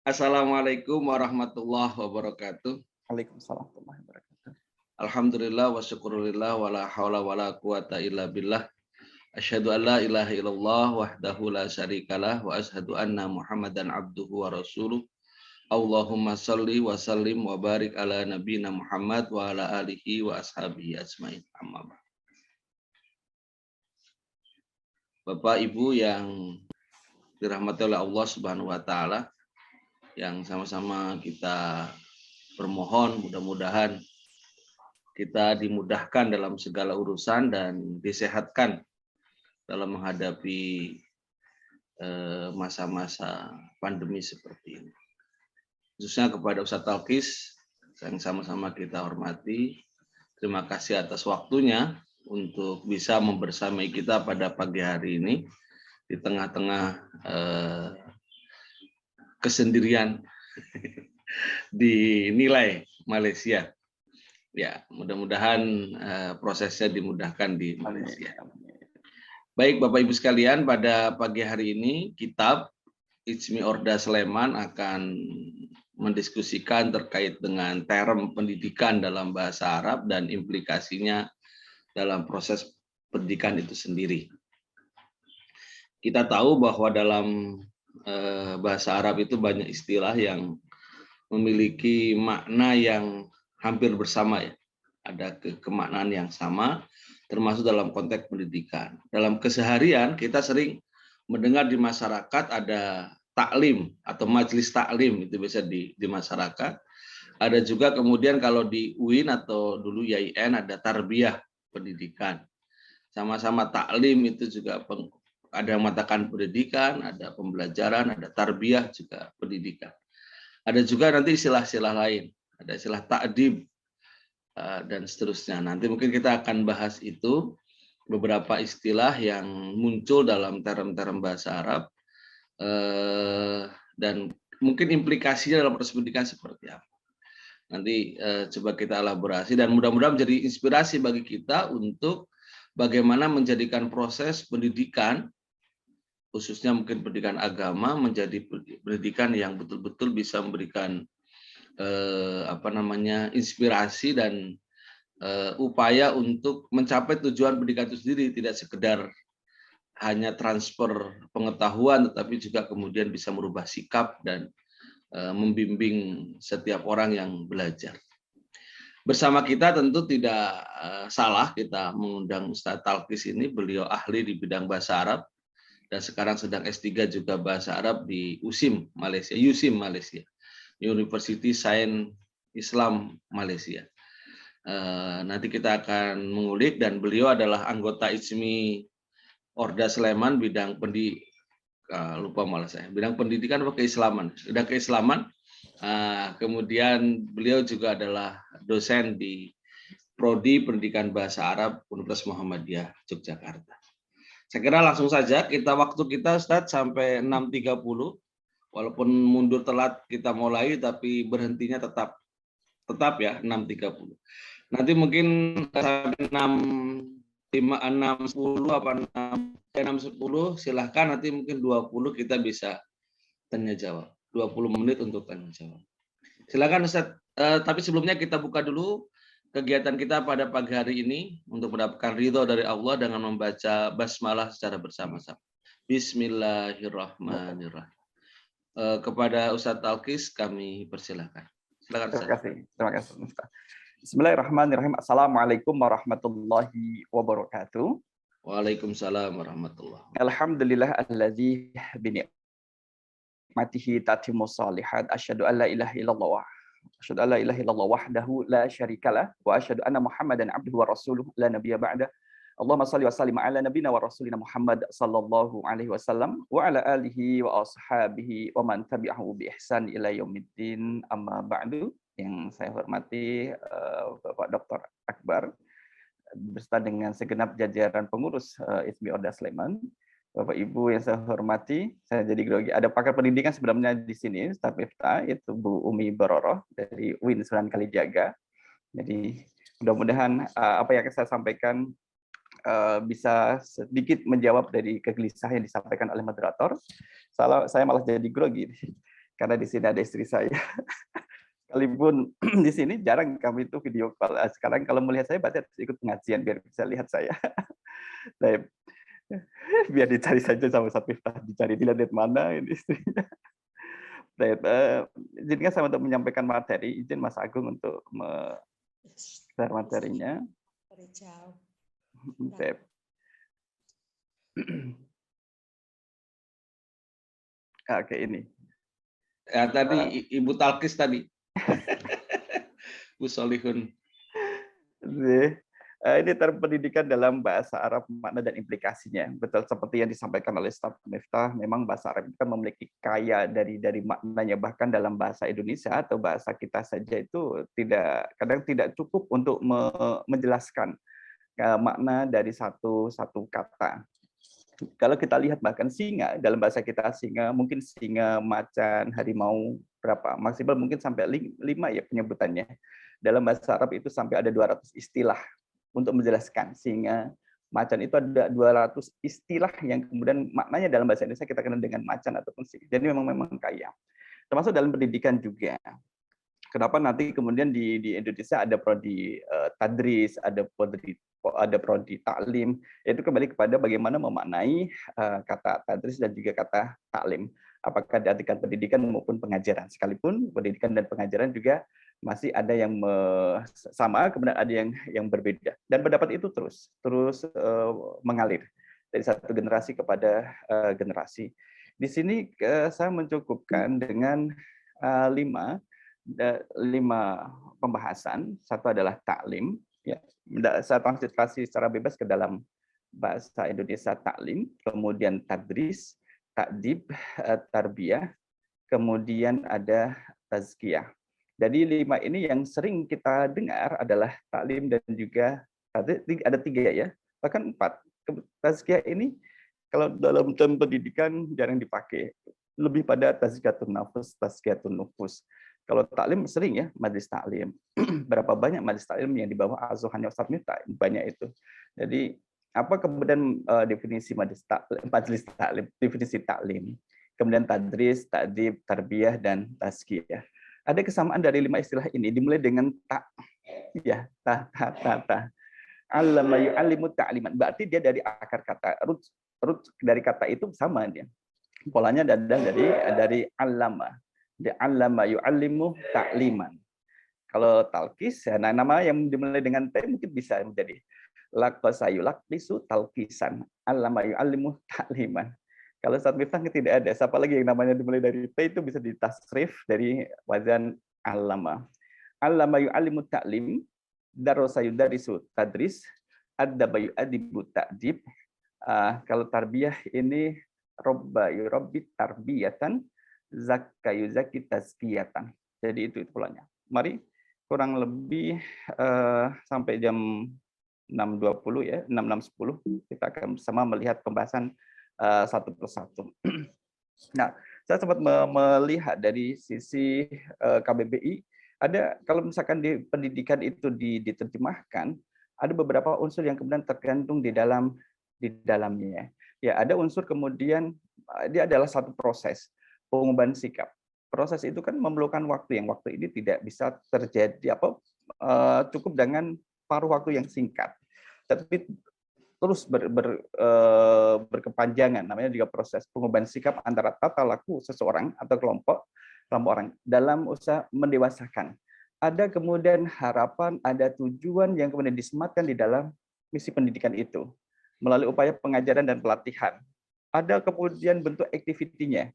Assalamualaikum warahmatullahi wabarakatuh. Waalaikumsalam warahmatullahi wabarakatuh. Alhamdulillah wa syukurillah wa la hawla wa la quwata illa billah. Asyhadu an la ilaha illallah wahdahu la syarikalah wa asyhadu anna Muhammadan abduhu wa rasuluh. Allahumma salli wa sallim wa barik ala nabiyina Muhammad wa ala alihi wa ashabihi ajmain. Amma ba'd. Bapak Ibu yang dirahmati oleh Allah Subhanahu wa taala, yang sama-sama kita bermohon mudah-mudahan kita dimudahkan dalam segala urusan dan disehatkan dalam menghadapi masa-masa pandemi seperti ini. Khususnya kepada Ustadz Talkis yang sama-sama kita hormati. Terima kasih atas waktunya untuk bisa membersamai kita pada pagi hari ini di tengah-tengah kesendirian di nilai Malaysia. Ya, mudah-mudahan prosesnya dimudahkan di Malaysia. Baik Bapak Ibu sekalian, pada pagi hari ini kitab Ijmi Orda Sleman akan mendiskusikan terkait dengan term pendidikan dalam bahasa Arab dan implikasinya dalam proses pendidikan itu sendiri. Kita tahu bahwa dalam bahasa Arab itu banyak istilah yang memiliki makna yang hampir bersama ya. Ada kemaknaan yang sama termasuk dalam konteks pendidikan. Dalam keseharian kita sering mendengar di masyarakat ada taklim atau majelis taklim, itu biasa di masyarakat. Ada juga kemudian kalau di UIN atau dulu YIN ada tarbiyah pendidikan. Sama-sama taklim itu juga ada yang mengatakan pendidikan, ada pembelajaran, ada tarbiyah juga pendidikan. Ada juga nanti istilah-istilah lain, ada istilah ta'dib dan seterusnya. Nanti mungkin kita akan bahas itu, beberapa istilah yang muncul dalam term-term bahasa Arab dan mungkin implikasinya dalam proses pendidikan seperti apa. Nanti coba kita elaborasi dan mudah-mudahan menjadi inspirasi bagi kita untuk bagaimana menjadikan proses pendidikan, khususnya mungkin pendidikan agama, menjadi pendidikan yang betul-betul bisa memberikan inspirasi dan upaya untuk mencapai tujuan pendidikan itu sendiri, tidak sekedar hanya transfer pengetahuan, tetapi juga kemudian bisa merubah sikap dan membimbing setiap orang yang belajar. Bersama kita tentu tidak salah kita mengundang Ustadz Talkis ini, beliau ahli di bidang bahasa Arab dan sekarang sedang S3 juga bahasa Arab di USIM Malaysia, University Science Islam Malaysia. Nanti kita akan mengulik dan beliau adalah anggota Ijmi Orda Sleman bidang bidang pendidikan atau keislaman. Bidang keislaman. Kemudian beliau juga adalah dosen di Prodi Pendidikan Bahasa Arab Universitas Muhammadiyah Yogyakarta. Saya kira langsung saja waktu kita Ustadz sampai 6.30. Walaupun mundur telat kita mulai, tapi berhentinya tetap ya 6.30. Nanti mungkin sampai 6.10 apa 6.10 silahkan, nanti mungkin 20 kita bisa tanya jawab. 20 menit untuk tanya jawab. Silakan Ustaz. Tapi sebelumnya kita buka dulu kegiatan kita pada pagi hari ini untuk mendapatkan ridho dari Allah dengan membaca basmalah secara bersama-sama. Bismillahirrahmanirrahim. Kepada Ustadz Talkis kami persilakan. Silakan Ustaz. Terima kasih. Bismillahirrahmanirrahim. Assalamualaikum warahmatullahi wabarakatuh. Waalaikumsalam warahmatullahi wabarakatuh. Alhamdulillah allazi bi ni'matihi tatimmus shalihat. Asyhadu an la ilaha illallah wahdahu la syarikalah wa asyhadu anna Muhammadan abduhu wa rasuluh la nabiyya ba'da. Allahumma shalli wa sallim ala nabiyina wa rasulina Muhammad sallallahu alaihi wasallam wa ala alihi wa ashabihi wa man tabi'ahu bi ihsan ila yaumiddin, amma ba'du. Yang saya hormati Bapak Dr. Akbar beserta dengan segenap jajaran pengurus Ijmi Orda Sleman. Bapak Ibu yang saya hormati, saya jadi grogi. Ada pakar pendidikan sebenarnya di sini, staf IFTA, itu Bu Umi Bororoh dari UIN Sunan Kalijaga. Jadi mudah-mudahan apa yang saya sampaikan bisa sedikit menjawab dari kegelisahan yang disampaikan oleh moderator. Saya malah jadi grogi. karena di sini ada istri saya. Sekalipun di sini jarang kami itu video call. Sekarang kalau melihat saya berarti harus ikut pengajian biar bisa lihat saya. Baik. Biar dicari saja sama Ustaz Miftah, dicari di lihat mana ini istrinya. Baik, izinkan saya untuk menyampaikan materi, izin Mas Agung untuk share materinya. Baik. Oke, ini. Ya, tadi Ibu Talkis tadi. Bu Solihun. Ini term pendidikan dalam bahasa Arab, makna dan implikasinya. Betul seperti yang disampaikan oleh Ustaz Miftah, memang bahasa Arab itu kan memiliki kaya dari maknanya, bahkan dalam bahasa Indonesia atau bahasa kita saja itu kadang tidak cukup untuk menjelaskan makna dari satu kata. Kalau kita lihat bahkan singa, dalam bahasa kita singa, mungkin singa, macan, harimau, berapa? Maksimal mungkin sampai 5 ya penyebutannya. Dalam bahasa Arab itu sampai ada 200 istilah untuk menjelaskan singa, macan, itu ada 200 istilah yang kemudian maknanya dalam bahasa Indonesia kita kenal dengan macan ataupun singa. Jadi memang kaya. Termasuk dalam pendidikan juga. Kenapa nanti kemudian di Indonesia ada prodi tadris, ada prodi taklim, itu kembali kepada bagaimana memaknai kata tadris dan juga kata taklim. Apakah diartikan pendidikan maupun pengajaran. Sekalipun pendidikan dan pengajaran juga masih ada yang sama, kemudian ada yang berbeda. Dan pendapat itu terus mengalir dari satu generasi kepada generasi. Di sini saya mencukupkan dengan 5 pembahasan. Satu adalah taklim, ya. Saya transliterasi secara bebas ke dalam bahasa Indonesia taklim, kemudian tadris, takdib, tarbiyah, kemudian ada tazkiyah. Jadi 5 ini yang sering kita dengar adalah taklim dan juga tadris, ada 3 ya, bahkan 4. Tazkiyah ini kalau dalam term pendidikan jarang dipakai, lebih pada tazkiyatun nafs, tazkiyatun nufus. Kalau taklim sering ya, majelis taklim. Berapa banyak majelis taklim yang di bawah asuhannya Ustaz Miftah? Banyak itu. Jadi apa kemudian definisi majelis taklim, definisi taklim, kemudian tadris, takdib, tarbiyah, dan tazkiyah. Ada kesamaan dari 5 istilah ini, dimulai dengan tak, ya, ta. Allama yu'allimu ta'liman. Berarti dia dari akar kata, root dari kata itu sama dia. Polanya adalah dari allama. Di allama yu'allimu ta'liman. Kalau talqis, ya, nama yang dimulai dengan T mungkin bisa menjadi laqasa yulaqqisu talqisan. Allama yu'allimu ta'liman. Kalau Ustaz Miftah tidak ada. Siapa lagi yang namanya dimulai dari T itu bisa ditasrif dari wazan allama. Allama yu'allimu ta'lim, darasa yudarisu tadris, addaba yu'adibu ta'dib. Kalau tarbiyah ini robba yurabbi tarbiyatan, zakka yuzaki tazkiyatan. Jadi itu polanya. Mari kurang lebih sampai jam 6.20 ya, 6.10 kita akan bersama melihat pembahasan satu persatu. Nah, saya sempat melihat dari sisi KBBI, ada kalau misalkan di pendidikan itu diterjemahkan, ada beberapa unsur yang kemudian tergantung di dalamnya. Ya, ada unsur kemudian dia adalah satu proses pengubahan sikap. Proses itu kan memerlukan waktu yang ini tidak bisa terjadi cukup dengan paruh waktu yang singkat. Tapi terus berkepanjangan, namanya juga proses pengubahan sikap antara tata laku seseorang atau kelompok orang dalam usaha mendewasakan. Ada kemudian harapan, ada tujuan yang kemudian disematkan di dalam misi pendidikan itu melalui upaya pengajaran dan pelatihan. Ada kemudian bentuk aktivitinya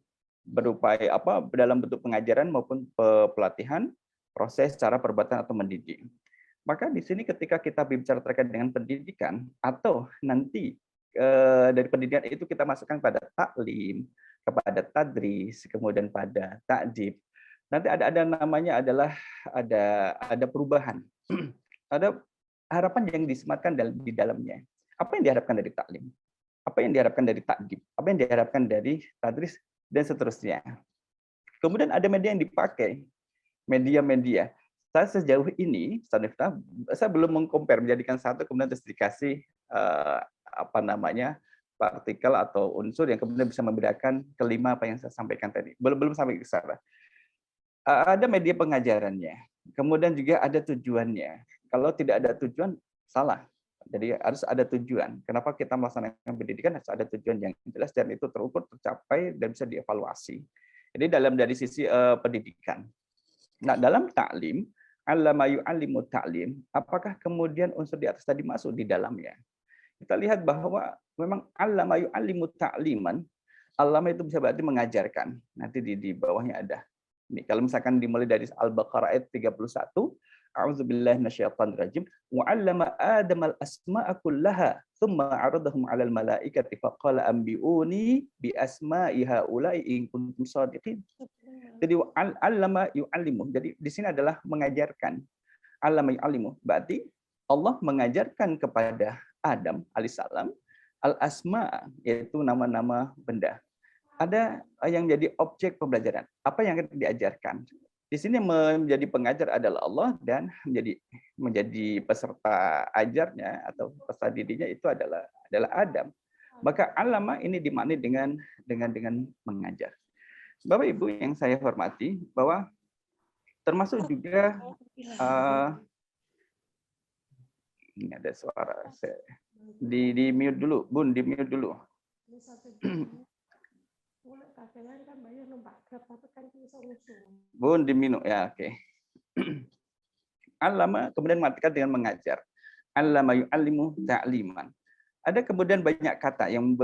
berupa dalam bentuk pengajaran maupun pelatihan, proses, cara, perbuatan atau mendidik. Maka di sini ketika kita bicara terkait dengan pendidikan atau nanti dari pendidikan itu kita masukkan pada taklim, kepada tadris, kemudian pada takdib. Nanti ada namanya adalah ada perubahan. Ada harapan yang disematkan di dalamnya. Apa yang diharapkan dari taklim? Apa yang diharapkan dari takdib? Apa yang diharapkan dari tadris? Dan seterusnya. Kemudian ada media yang dipakai, media-media. Saya sejauh ini, saya belum mengcompare menjadikan satu kemudian terus dikasih partikel atau unsur yang kemudian bisa membedakan kelima apa yang saya sampaikan tadi. Belum sampai ke sana. Ada media pengajarannya, kemudian juga ada tujuannya. Kalau tidak ada tujuan, salah. Jadi harus ada tujuan. Kenapa kita melaksanakan pendidikan, harus ada tujuan yang jelas dan itu terukur, tercapai, dan bisa dievaluasi. Jadi dari sisi pendidikan. Nah, dalam taklim, allama yu'allimu ta'lim, apakah kemudian unsur di atas tadi masuk di dalamnya? Kita lihat bahwa memang allama yu'allimu ta'liman, allama itu bisa berarti mengajarkan. Nanti di bawahnya ada. Ini kalau misalkan dimulai dari Al-Baqarah ayat 31, a'udzubillahi minasyaitonirrajim, wa 'allama Adama al-asma'a kullaha, tsumma 'aradahum 'alal malaikati faqala anbi'uni bi asma'i haula'i in kuntum shadiqin. Jadi allama yu'allimu. Jadi di sini adalah mengajarkan. Allama yu'allimu. Berarti Allah mengajarkan kepada Adam alaihissalam al-asma, yaitu nama-nama benda. Ada yang jadi objek pembelajaran. Apa yang diajarkan? Di sini menjadi pengajar adalah Allah dan menjadi peserta ajarnya atau peserta didiknya itu adalah Adam. Maka alama ini dimaknai dengan mengajar. Bapak Ibu yang saya hormati, bahwa termasuk juga ini ada suara saya. Di mute dulu, Bun, di mute dulu. Bun, di mute ya, oke. Allama kemudian matikan dengan mengajar. Allama yu'allimu ta'liman. Ada kemudian banyak kata yang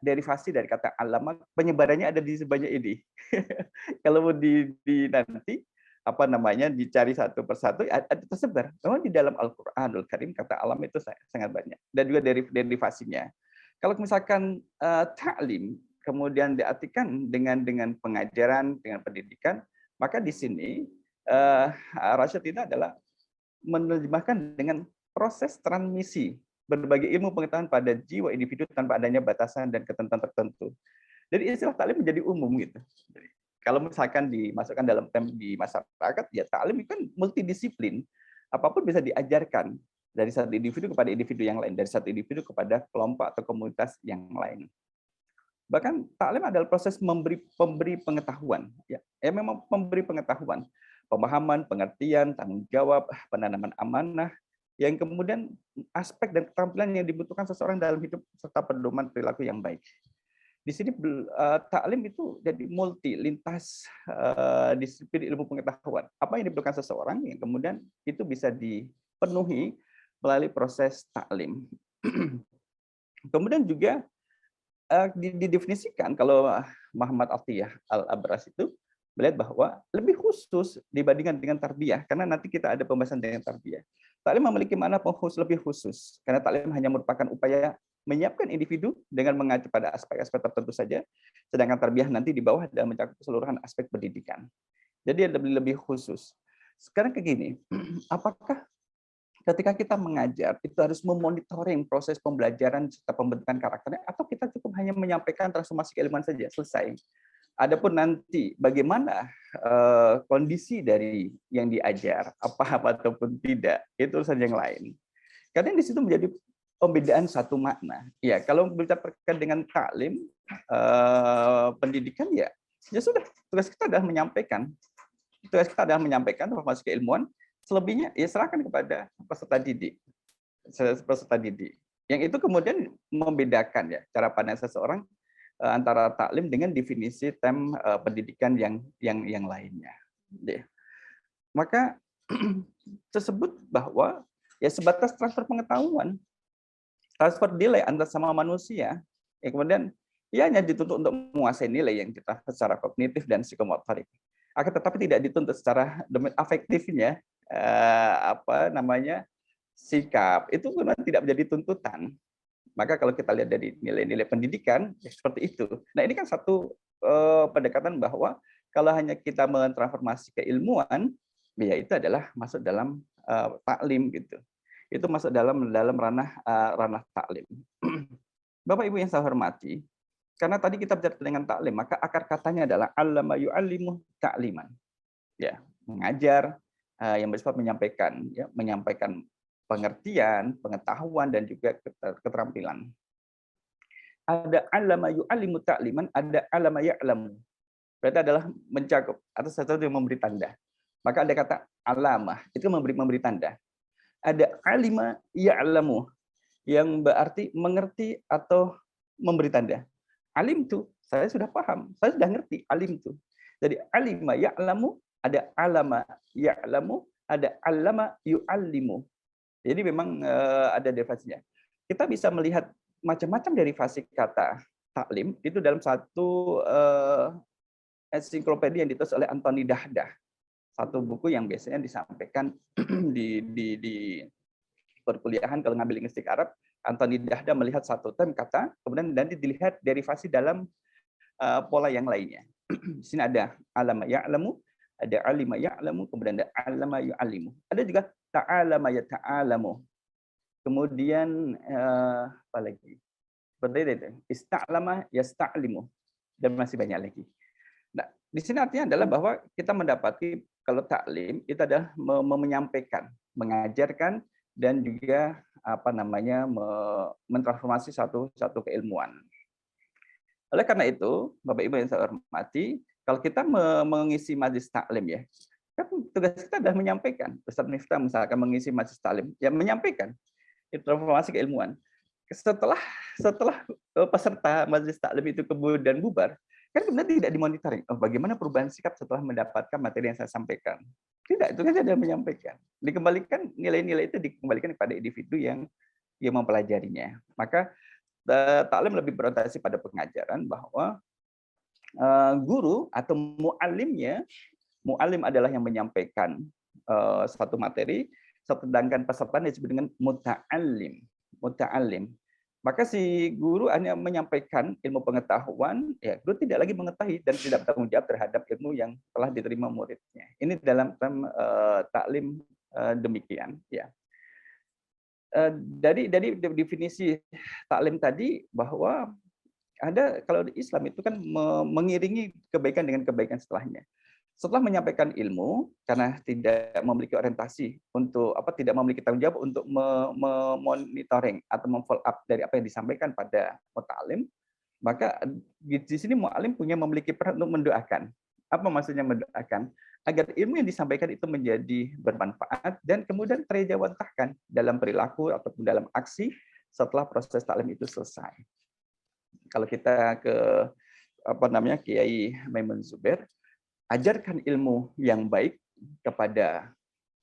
derivasi dari kata allama, penyebarannya ada di sebanyak ini. Kalau di nanti apa namanya dicari satu persatu ada tersebar. Memang di dalam Al-Qur'anul Karim kata alam itu sangat banyak dan juga derivasinya. Kalau misalkan ta'lim kemudian diartikan dengan pengajaran, dengan pendidikan, maka di sini Rasyid itu adalah menerjemahkan dengan proses transmisi berbagai ilmu pengetahuan pada jiwa individu tanpa adanya batasan dan ketentuan tertentu. Jadi istilah taklim menjadi umum gitu. Jadi, kalau misalkan dimasukkan dalam term di masyarakat, ya taklim itu kan multidisiplin. Apapun bisa diajarkan dari satu individu kepada individu yang lain, dari satu individu kepada kelompok atau komunitas yang lain. Bahkan taklim adalah proses pemberi pengetahuan. Ya memang memberi pengetahuan, pemahaman, pengertian, tanggung jawab, penanaman amanah, yang kemudian aspek dan keterampilan yang dibutuhkan seseorang dalam hidup serta pedoman perilaku yang baik. Di sini taklim itu jadi multi lintas disiplin ilmu pengetahuan. Apa yang dibutuhkan seseorang yang kemudian itu bisa dipenuhi melalui proses taklim. Kemudian juga didefinisikan kalau Muhammad Atiyah Al-Abras itu melihat bahwa lebih khusus dibandingkan dengan tarbiyah, karena nanti kita ada pembahasan dengan tarbiyah. Taklim memiliki makna lebih khusus, karena taklim hanya merupakan upaya menyiapkan individu dengan mengacu pada aspek-aspek tertentu saja, sedangkan tarbiyah nanti di bawah dan mencakup keseluruhan aspek pendidikan. Jadi lebih khusus. Sekarang kayak gini, apakah ketika kita mengajar itu harus memonitoring proses pembelajaran serta pembentukan karakternya, atau kita cukup hanya menyampaikan transformasi keilmuan saja selesai? Adapun nanti bagaimana kondisi dari yang diajar, apa ataupun tidak, itu urusan yang lain. Karena di situ menjadi pembedaan satu makna. Ya, kalau berbicara terkait dengan taklim, pendidikan ya sudah, tugas kita adalah menyampaikan. Tugas kita adalah menyampaikan transformasi keilmuan. Selebihnya ya serahkan kepada peserta didik. Yang itu kemudian membedakan ya cara pandang seseorang antara taklim dengan definisi term pendidikan yang lainnya. Maka tersebut bahwa ya sebatas transfer pengetahuan, transfer nilai antar sama manusia, ya kemudian ia hanya dituntut untuk menguasai nilai yang kita secara kognitif dan psikomotorik. Akan tetapi tidak dituntut secara domain afektifnya, sikap itu memang tidak menjadi tuntutan. Maka kalau kita lihat dari nilai-nilai pendidikan ya seperti itu. Nah ini kan satu pendekatan bahwa kalau hanya kita mentransformasi keilmuan, ya itu adalah masuk dalam taklim gitu. Itu masuk dalam ranah taklim. Bapak Ibu yang saya hormati, karena tadi kita bicara dengan taklim, maka akar katanya adalah allama yu'allimu ta'liman. Ya, mengajar yang bersifat menyampaikan pengertian, pengetahuan, dan juga keterampilan. ada alama yu'allimu ta'liman, ada alama ya'lamu. Berarti adalah mencakup atau sesuatu yang memberi tanda. Maka ada kata alamah, itu memberi tanda. Ada alima ya'lamu, yang berarti mengerti atau memberi tanda. Alim tuh, saya sudah paham, saya sudah ngerti, alim tuh. Jadi alima ya'lamu, ada alama ya'lamu, ada alama yu'allimu. Jadi memang ada derivasinya. Kita bisa melihat macam-macam derivasi kata taklim itu dalam satu ensiklopedia yang ditulis oleh Anthony Dahdah. Satu buku yang biasanya disampaikan di perkuliahan kalau ngambil linguistik Arab. Anthony Dahdah melihat satu term kata, kemudian nanti dilihat derivasi dalam pola yang lainnya. Di sini ada alama ya'lamu, ada alima ya'lamu, kemudian ada alama yu'allimu. Ada juga ta'alama yata'alamu. Kemudian apa lagi? Seperti itu. Ista'lama yasta'limu. Dan masih banyak lagi. Nah, di sini artinya adalah bahwa kita mendapati kalau taklim itu adalah menyampaikan, mengajarkan, dan juga mentransformasi satu keilmuan. Oleh karena itu, Bapak Ibu yang saya hormati, kalau kita mengisi majelis taklim ya, kan tugas kita adalah menyampaikan. Ustaz Miftah misalkan mengisi majelis taklim, ya menyampaikan transformasi keilmuan. Setelah peserta majelis taklim itu kemudian bubar, kan kemudian tidak dimonitoring. Oh, bagaimana perubahan sikap setelah mendapatkan materi yang saya sampaikan? Tidak, itu kan saya sudah menyampaikan. Dikembalikan nilai-nilai itu dikembalikan kepada individu yang mempelajarinya. Maka taklim lebih berorientasi pada pengajaran bahwa guru atau mu'alimnya, mu'alim adalah yang menyampaikan satu materi, sedangkan peserta disebut dengan muta'allim. Muta'allim. Maka si guru hanya menyampaikan ilmu pengetahuan, ya guru tidak lagi mengetahui dan tidak bertanggung jawab terhadap ilmu yang telah diterima muridnya. Ini dalam taklim demikian. Ya. Dari definisi taklim tadi bahwa ada kalau di Islam itu kan mengiringi kebaikan dengan kebaikan setelahnya. Setelah menyampaikan ilmu, karena tidak memiliki orientasi untuk tidak memiliki tanggung jawab untuk memonitoring atau memfollow up dari apa yang disampaikan pada muta'alim, maka di sini mu'alim memiliki peran untuk mendoakan. Apa maksudnya mendoakan? Agar ilmu yang disampaikan itu menjadi bermanfaat dan kemudian terjawantahkan dalam perilaku ataupun dalam aksi setelah proses taklim itu selesai. Kalau kita ke Kiai Maimun Zubair, ajarkan ilmu yang baik kepada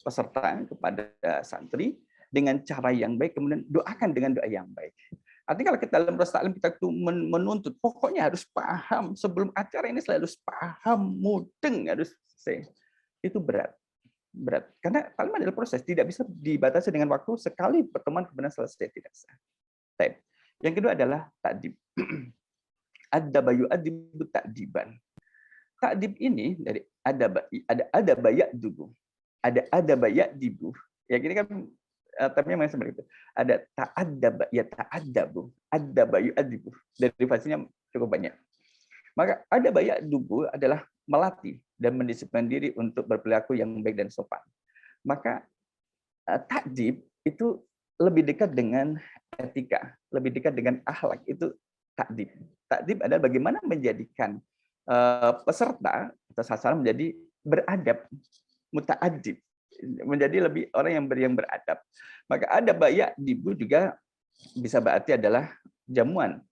peserta, kepada santri dengan cara yang baik, kemudian doakan dengan doa yang baik. Artinya kalau kita dalam proses taklim kita itu menuntut, pokoknya harus paham sebelum acara ini harus paham, mudeng harus selesai. Itu berat. Karena taklim adalah proses, tidak bisa dibatasi dengan waktu sekali pertemuan kemudian selesai, tidak bisa. Yang kedua adalah ta'dib. Adaba yu'adibu ta'diban. Ta'dib ini dari ada ya'dubu, ada ya'dibu. Ya gini kan termnya memang seperti itu. Ada ta'addaba ya ta'addabu, adaba yu'adibu. Derivasinya cukup banyak. Maka ada ya'dubu adalah melatih dan mendisiplinkan diri untuk berperilaku yang baik dan sopan. Maka ta'dib itu lebih dekat dengan etika, lebih dekat dengan akhlak, itu ta'dib. Ta'dib adalah bagaimana menjadikan peserta atau sasaran menjadi beradab, muta'adib, menjadi lebih orang yang beradab. Maka ada ya'dibu juga bisa berarti adalah jamuan,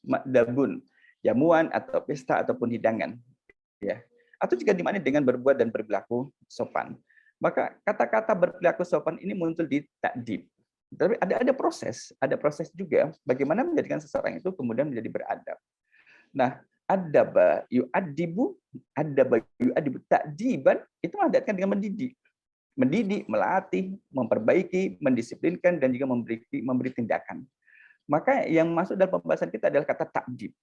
makdabun, jamuan atau pesta ataupun hidangan, ya. Atau juga dimaknai dengan berbuat dan berperilaku sopan. Maka kata-kata berperilaku sopan ini muncul di ta'dib. Tapi ada proses juga bagaimana menjadikan seseorang itu kemudian menjadi beradab. Nah, adaba yu'adibu ta'diban itu mengadatkan dengan mendidik, melatih, memperbaiki, mendisiplinkan dan juga memberi tindakan. Maka yang masuk dalam pembahasan kita adalah kata ta'dib,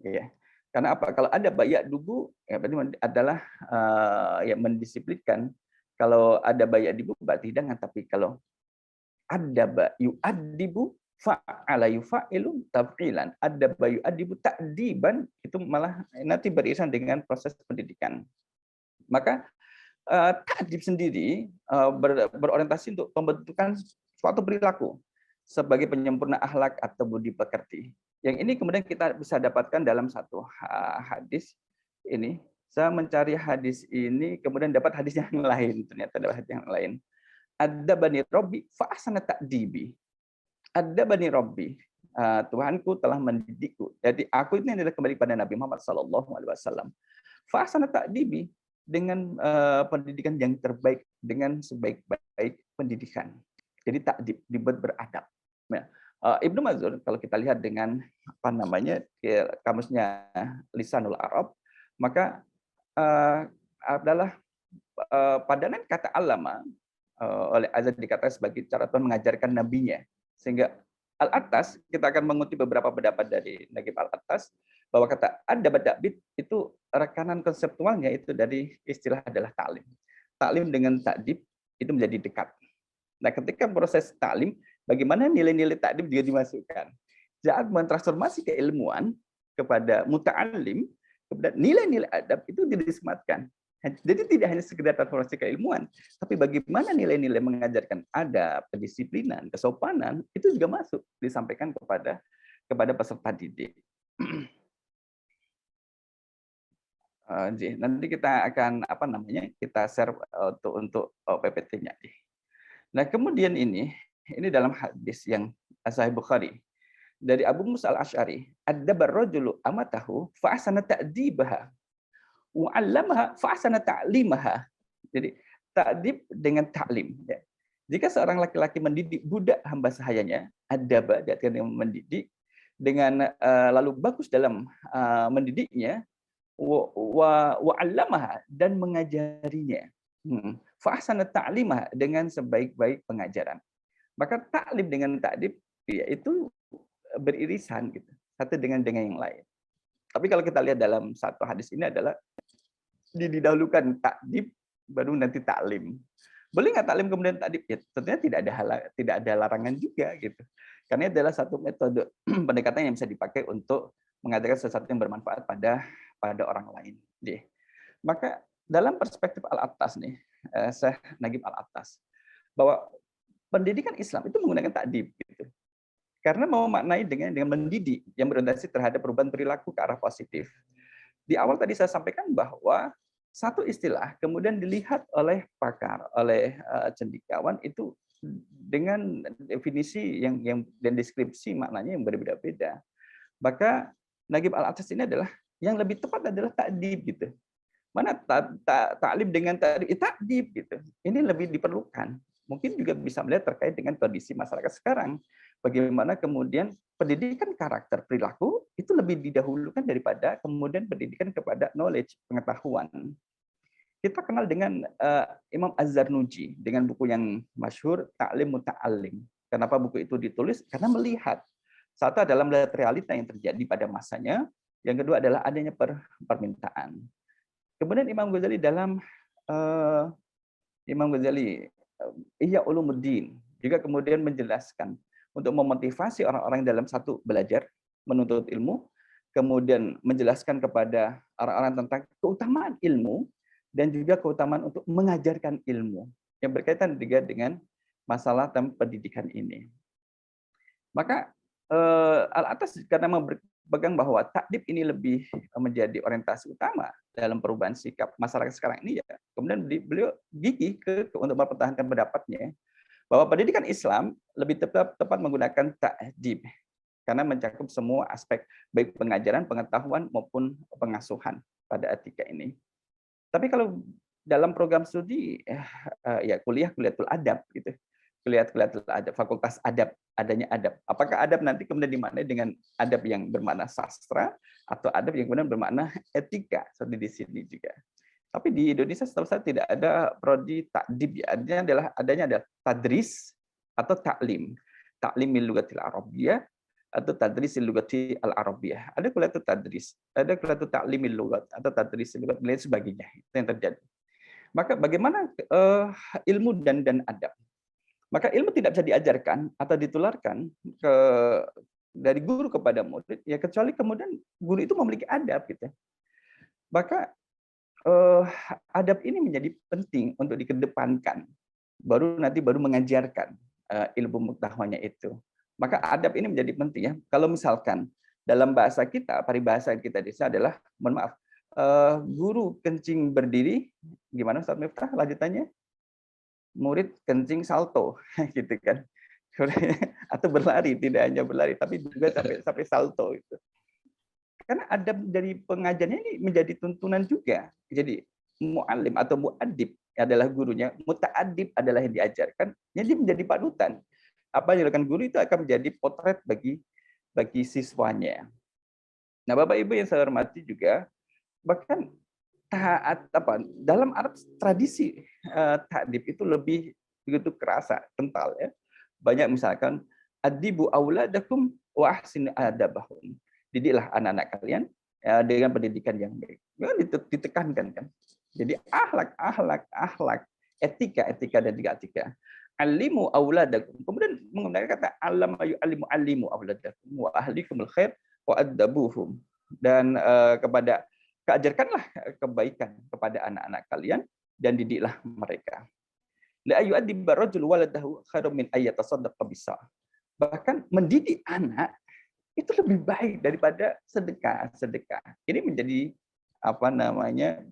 ya. Karena apa? Kalau ada ya'dubu ya berarti adalah mendisiplinkan. Kalau ada ya'dibu berarti hidangan, tapi kalau adaba yu'adibu fa'ala yufa'ilu taf'ilan, adaba yu'adibu ta'diban, itu malah nanti beririsan dengan proses pendidikan. Maka ta'dib sendiri berorientasi untuk pembentukan suatu perilaku sebagai penyempurna akhlak atau budi pekerti. Yang ini kemudian kita bisa dapatkan dalam satu hadis ini. Saya mencari hadis ini, kemudian dapat hadis yang lain. Ternyata dapat hadis yang lain. Adzabani Rabbi fa ahsana ta'dibi. Adzabani Rabbi. Tuhanku telah mendidikku. Jadi aku ini adalah kembali pada Nabi Muhammad SAW. Fa ahsana ta'dibi, dengan pendidikan yang terbaik, dengan sebaik-baik pendidikan. Jadi takdib, dibuat beradab. Ya. Ibnu Mazur, kalau kita lihat dengan apa namanya kamusnya Lisanul Arab, maka adalah padanan kata allama oleh Azad dikatakan sebagai cara Tuhan mengajarkan nabinya. Sehingga Al-Attas, kita akan mengutip beberapa pendapat dari Nagib Al-Attas, bahwa kata adab ta'dib itu rekanan konseptualnya itu dari istilah adalah ta'lim. Ta'lim dengan ta'dib itu menjadi dekat. Nah, ketika proses ta'lim, bagaimana nilai-nilai ta'dib juga dimasukkan. Saat mentransformasi keilmuan kepada muta'alim, kemudian nilai-nilai adab itu disematkan. Jadi tidak hanya sekedar transformasi keilmuan, tapi bagaimana nilai-nilai mengajarkan adab, kedisiplinan, kesopanan, itu juga masuk, disampaikan kepada peserta didik. Nanti kita akan kita share untuk PPT-nya. Nah, kemudian ini dalam hadis yang Sahih Bukhari dari Abu Musa al-Asy'ari, addabar rajulu amatahu fa ahsana ta'dibaha wa 'allamaha fa ahsana ta'limaha. Jadi ta'dib dengan ta'lim, ya. Jika seorang laki-laki mendidik budak hamba sahayanya, adaba, artinya mendidik dengan lalu bagus dalam mendidiknya, wa 'allamaha, dan mengajarinya. Fa ahsana ta'limah, dengan sebaik-baik pengajaran. Maka ta'lim dengan ta'dib yaitu beririsan gitu, satu dengan yang lain. Tapi kalau kita lihat dalam satu hadis ini adalah didahulukan ta'dib baru nanti ta'lim. Boleh nggak ta'lim kemudian ta'dib? Ya, tentunya tidak ada larangan juga gitu. Karena adalah satu metode pendekatan yang bisa dipakai untuk mengajarkan sesuatu yang bermanfaat pada orang lain. Maka dalam perspektif Al-Attas nih, Syekh Nagib Al-Attas, bahwa pendidikan Islam itu menggunakan ta'dib gitu. Karena memaknai dengan mendidik yang berorientasi terhadap perubahan perilaku ke arah positif. Di awal tadi saya sampaikan bahwa satu istilah kemudian dilihat oleh pakar, oleh cendekiawan itu dengan definisi yang dan deskripsi maknanya yang berbeda-beda. Maka Nagib Al-Attas ini adalah yang lebih tepat adalah ta'dib gitu. Mana ta'lim dengan ta'dib gitu. Ini lebih diperlukan. Mungkin juga bisa melihat terkait dengan kondisi masyarakat sekarang. Bagaimana kemudian pendidikan karakter perilaku itu lebih didahulukan daripada kemudian pendidikan kepada knowledge, pengetahuan. Kita kenal dengan Imam Az-Zarnuji dengan buku yang masyhur Ta'lim Muta'allim. Kenapa buku itu ditulis? Karena melihat satu adalah melihat realita yang terjadi pada masanya, yang kedua adalah adanya permintaan. Kemudian Imam Ghazali dalam Ihya Ulumuddin juga kemudian menjelaskan untuk memotivasi orang-orang dalam satu belajar, menuntut ilmu, kemudian menjelaskan kepada orang-orang tentang keutamaan ilmu dan juga keutamaan untuk mengajarkan ilmu yang berkaitan juga dengan masalah tentang pendidikan ini. Maka Al-Attas karena berpegang bahwa ta'dib ini lebih menjadi orientasi utama dalam perubahan sikap masyarakat sekarang ini, ya kemudian beliau gigih untuk mempertahankan pendapatnya bahwa pendidikan Islam lebih tepat menggunakan ta'dib karena mencakup semua aspek baik pengajaran, pengetahuan maupun pengasuhan pada etika ini. Tapi kalau dalam program studi ya kuliatul adab gitu. Kuliatul adab, fakultas adab, adanya adab. Apakah adab nanti kemudian dimaknai dengan adab yang bermakna sastra atau adab yang kemudian bermakna etika seperti di sini juga. Tapi di Indonesia setahu saya tidak ada prodi ta'dib, ya. Adanya adalah tadris atau ta'lim. Ta'limil lugatil arabiyyah atau tadrisil lugati al-arabiyyah. Ada kuliatul tadris, ada kuliatul ta'limil lugat atau tadrisil lugat dan sebagainya. Itu yang terjadi. Maka bagaimana ilmu dan adab? Maka ilmu tidak bisa diajarkan atau ditularkan dari guru kepada murid, ya kecuali kemudian guru itu memiliki adab gitu. Maka adab ini menjadi penting untuk dikedepankan. Baru mengajarkan ilmu pengetahuannya itu. Maka adab ini menjadi penting ya. Kalau misalkan dalam bahasa kita, paribahasa kita di sini adalah, mohon maaf, guru kencing berdiri, gimana Ustaz Miftah lanjutannya? Murid kencing salto, gitu kan. Atau berlari, tidak hanya berlari, tapi juga sampai salto itu. Karena adab dari pengajarnya ini menjadi tuntunan juga. Jadi mu'alim atau mu'adib adalah gurunya, muta'adib adalah yang diajarkan, jadi menjadi panutan. Apa yang dilakukan guru itu akan menjadi potret bagi siswanya. Nah, Bapak Ibu yang saya hormati juga, bahkan taat dalam Arab tradisi ta'dib itu lebih begitu kerasa, kental ya. Banyak misalkan adibu auladakum wa ahsin adabahum. Didiklah anak-anak kalian dengan pendidikan yang baik. Ditekankan kan. Jadi akhlak, etika dan juga etika. Alimu auladakum. Kemudian menggunakan kata alam alimu auladakum wa ahlikumul khair wa adabuhum. Dan ajarkanlah kebaikan kepada anak-anak kalian dan didiklah mereka. La yu'addibu rajul waladahu khairum min ayyatasaddaqa bisa. Bahkan mendidik anak itu lebih baik daripada sedekah. Ini menjadi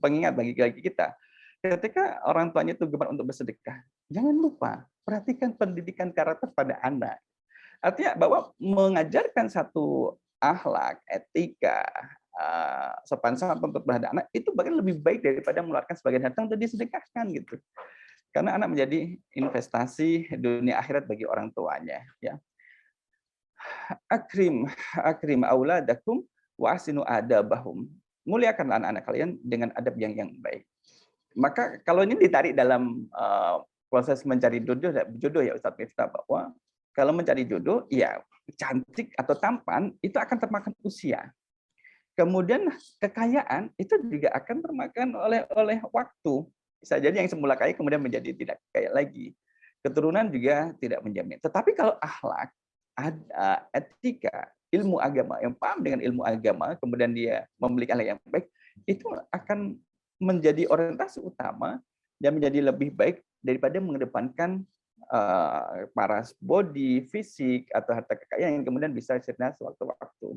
pengingat bagi kita. Ketika orang tuanya itu gemar untuk bersedekah, jangan lupa perhatikan pendidikan karakter pada anak. Artinya bahwa mengajarkan satu akhlak, etika, sopan santun untuk terhadap anak itu bahkan lebih baik daripada mengeluarkan sebagian harta untuk disedekahkan gitu. Karena anak menjadi investasi dunia akhirat bagi orang tuanya. Ya. Akrim auladakum wa ahsinu adabahum. Muliakanlah anak-anak kalian dengan adab yang baik. Maka kalau ini ditarik dalam proses mencari jodoh ya Ustaz Miftah, bahwa kalau mencari jodoh, ya cantik atau tampan itu akan termakan usia. Kemudian kekayaan itu juga akan termakan oleh waktu. Bisa jadi yang semula kaya kemudian menjadi tidak kaya lagi. Keturunan juga tidak menjamin. Tetapi kalau akhlak, etika, ilmu agama, yang paham dengan ilmu agama, kemudian dia memiliki akhlak yang baik, itu akan menjadi orientasi utama dan menjadi lebih baik daripada mengedepankan paras body, fisik, atau harta kekayaan yang kemudian bisa sirna sewaktu-waktu.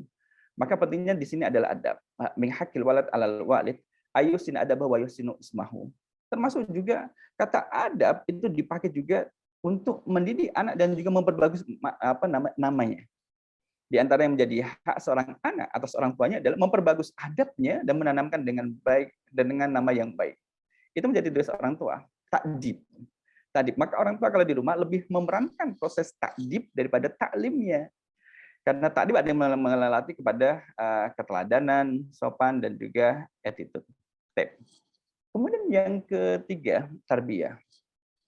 Maka pentingnya di sini adalah adab. Min haqqil walad 'alal walid ayusin adabah wa yusinu ismahu. Termasuk juga kata adab itu dipakai juga untuk mendidik anak dan juga memperbagus namanya. Di antara yang menjadi hak seorang anak atas orang tuanya adalah memperbagus adabnya dan menanamkan dengan baik dan dengan nama yang baik. Itu menjadi tugas orang tua. Takdib. Maka orang tua kalau di rumah lebih memerankan proses takdib daripada taklimnya. Karena takdib ada yang melatih kepada keteladanan, sopan, dan juga attitude. Kemudian yang ketiga, tarbiyah.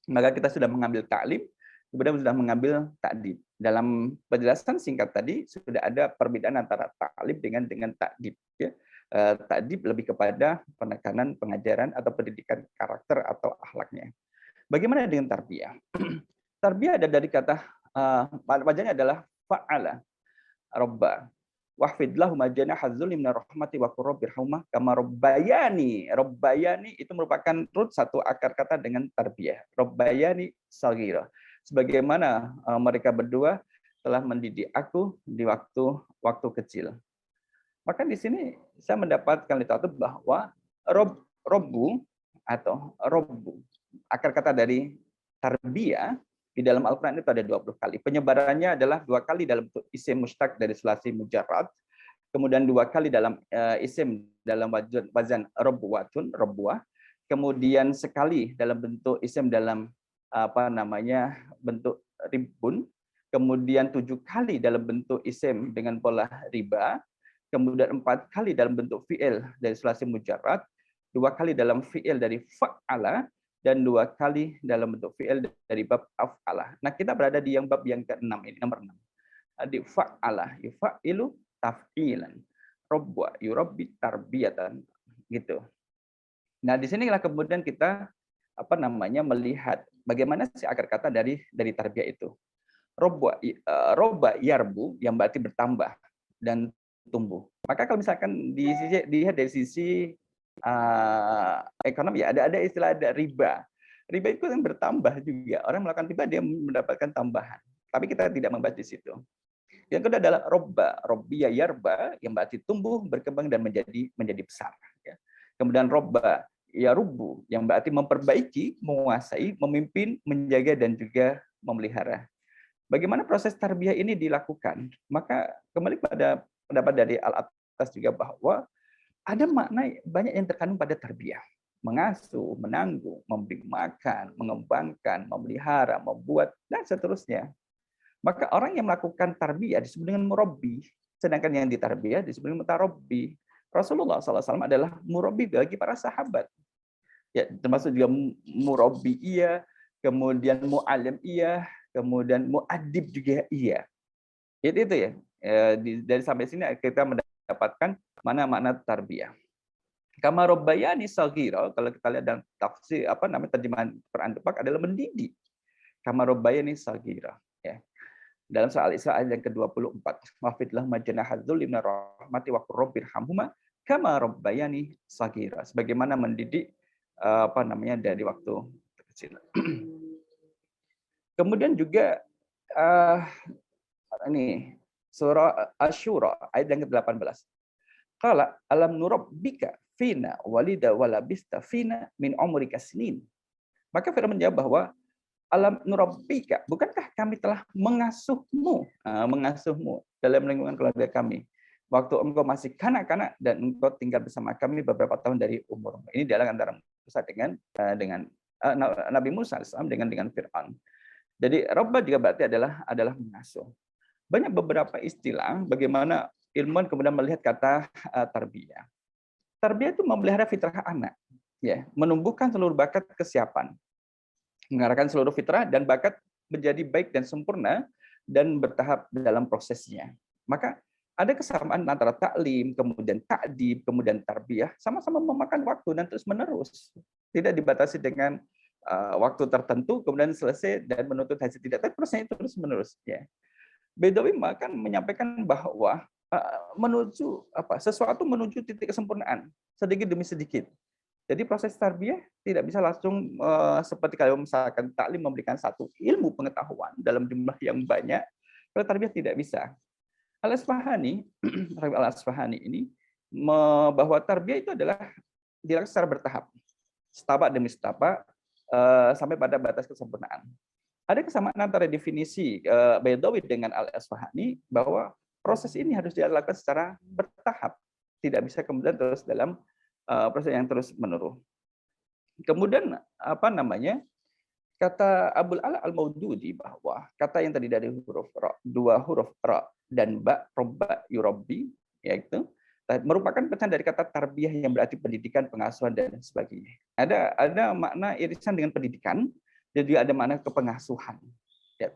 Maka kita sudah mengambil taklim, kemudian sudah mengambil takdib. Dalam penjelasan singkat tadi sudah ada perbedaan antara taklim dengan takdib. Ya. Takdib lebih kepada penekanan pengajaran atau pendidikan karakter atau akhlaknya. Bagaimana dengan tarbiyah? Tarbiyah ada dari kata wajahnya adalah fa'ala, robba. Wahfid lahum janaha dzulli minar rahmati wa qur rabbirhamhuma kama rabbayani. Rabbayani itu merupakan root satu akar kata dengan tarbiyah. Rabbayani shaghira. Sebagaimana mereka berdua telah mendidik aku di waktu kecil. Maka di sini saya mendapatkan literatur bahwa robbu atau robbu, akar kata dari tarbiyah di dalam Al-Quran itu ada 20 kali. Penyebarannya adalah 2 kali dalam bentuk isim mustaq dari sulasi mujarrad, kemudian 2 kali dalam isim dalam wazan rabbuah, kemudian sekali dalam bentuk isim dalam bentuk ribun, kemudian 7 kali dalam bentuk isim dengan pola riba, kemudian 4 kali dalam bentuk fi'il dari sulasi mujarrad, 2 kali dalam fi'il dari fa'ala, dan 2 kali dalam bentuk fi'il dari bab af'alah. Nah, kita berada di yang bab yang ke-6 ini, nomor 6. Di fa'alah, yufa'ilu taf'ilan. Robba, yurabbi tarbiyatan. Gitu. Nah, di sinilah kemudian kita melihat bagaimana sih akar kata dari tarbiyah itu. Robba yarbu yang berarti bertambah dan tumbuh. Maka kalau misalkan dilihat dari sisi ekonomi ya ada istilah ada riba. Riba itu yang bertambah juga. Orang melakukan riba dia mendapatkan tambahan. Tapi kita tidak membahas di situ. Yang kedua adalah robbiya yarba, yang berarti tumbuh, berkembang dan menjadi besar. Ya. Kemudian robba yarubbu, yang berarti memperbaiki, menguasai, memimpin, menjaga dan juga memelihara. Bagaimana proses tarbiyah ini dilakukan? Maka kembali pada pendapat dari Al-Attas juga bahwa ada makna banyak yang terkandung pada tarbiyah. Mengasuh, menanggung, memberi makan, mengembangkan, memelihara, membuat, dan seterusnya. Maka orang yang melakukan tarbiyah disebut dengan murabbi, sedangkan yang ditarbiyah disebut dengan mutarabbi. Rasulullah SAW adalah murabbi bagi para sahabat. Ya, termasuk juga murabbi iya, kemudian mu'alim iya, kemudian mu'adib juga iya. Itu ya. Dari sampai sini kita mendapatkan makna tarbiyah. Kama rabbayani shaghira, kalau kita lihat dalam tafsir terjemahan Quran Depak adalah mendidik. Kama rabbayani shaghira, ya. Dalam surah Al-Isra ayat yang ke-24, wafidlah majnahadzul min rahmati wa qur rabbirhamhuma kama rabbayani shaghira. Sebagaimana mendidik dari waktu kecil. Kemudian juga ini surah Asy-Syura ayat yang ke-18. Qala alam nurabbika fina walida walabista fina min umrika sinin. Maka Fir'aun menjawab bahwa alam nurabbika, bukankah kami telah mengasuhmu dalam lingkungan keluarga kami waktu engkau masih kanak-kanak dan engkau tinggal bersama kami beberapa tahun dari umurmu. Ini dialog antara Musa dengan Nabi Musa dengan Fir'aun. Jadi Rabba juga berarti adalah mengasuh. Banyak beberapa istilah bagaimana ilmuwan kemudian melihat kata tarbiyah. Tarbiyah itu memelihara fitrah anak, ya, menumbuhkan seluruh bakat kesiapan, mengarahkan seluruh fitrah dan bakat menjadi baik dan sempurna dan bertahap dalam prosesnya. Maka ada kesamaan antara taklim, kemudian ta'dib, kemudian tarbiyah, sama-sama memakan waktu dan terus menerus. Tidak dibatasi dengan waktu tertentu, kemudian selesai dan menuntut hasil, tidak. Tapi prosesnya itu terus menerus. Ya. Bedawi akan menyampaikan bahwa sesuatu menuju titik kesempurnaan sedikit demi sedikit. Jadi proses tarbiyah tidak bisa langsung seperti kalau misalkan taklim memberikan satu ilmu pengetahuan dalam jumlah yang banyak. Kalau tarbiyah tidak bisa. Al-Asfahani ini bahwa tarbiyah itu adalah dilakukan secara bertahap, setapak demi setapak sampai pada batas kesempurnaan. Ada kesamaan antara definisi Baydawi dengan Al-Asfahani bahwa proses ini harus dilakukan secara bertahap, tidak bisa kemudian terus dalam proses yang terus menerus. Kemudian kata Abul Ala Al-Maududi bahwa kata yang tadi dari dua huruf ra dan ba, robba yurabbi, yaitu merupakan pecahan dari kata tarbiyah yang berarti pendidikan, pengasuhan dan sebagainya. Ada makna irisan dengan pendidikan dan juga ada makna kepengasuhan. Ya,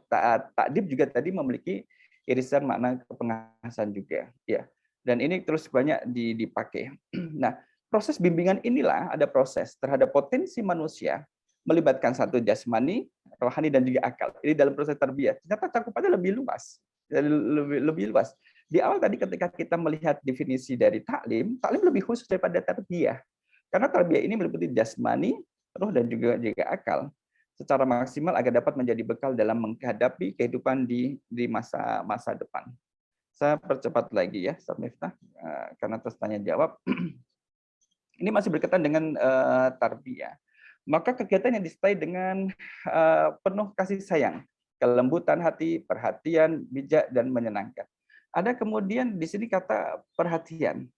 ta'dib juga tadi memiliki irisan makna kepengasuhan juga, ya. Dan ini terus banyak dipakai. Nah, proses bimbingan inilah ada proses terhadap potensi manusia melibatkan satu jasmani, rohani dan juga akal. Ini dalam proses tarbiyah. Ternyata cakupannya lebih luas. Lebih luas. Di awal tadi ketika kita melihat definisi dari taklim lebih khusus daripada tarbiyah. Karena tarbiyah ini meliputi jasmani, roh dan juga akal secara maksimal agar dapat menjadi bekal dalam menghadapi kehidupan di masa depan. Saya percepat lagi ya, Ustaz Miftah, karena terus tanya jawab. Ini masih berkaitan dengan tarbiyah. Maka kegiatan yang disertai dengan penuh kasih sayang, kelembutan hati, perhatian, bijak, dan menyenangkan. Ada kemudian di sini kata perhatian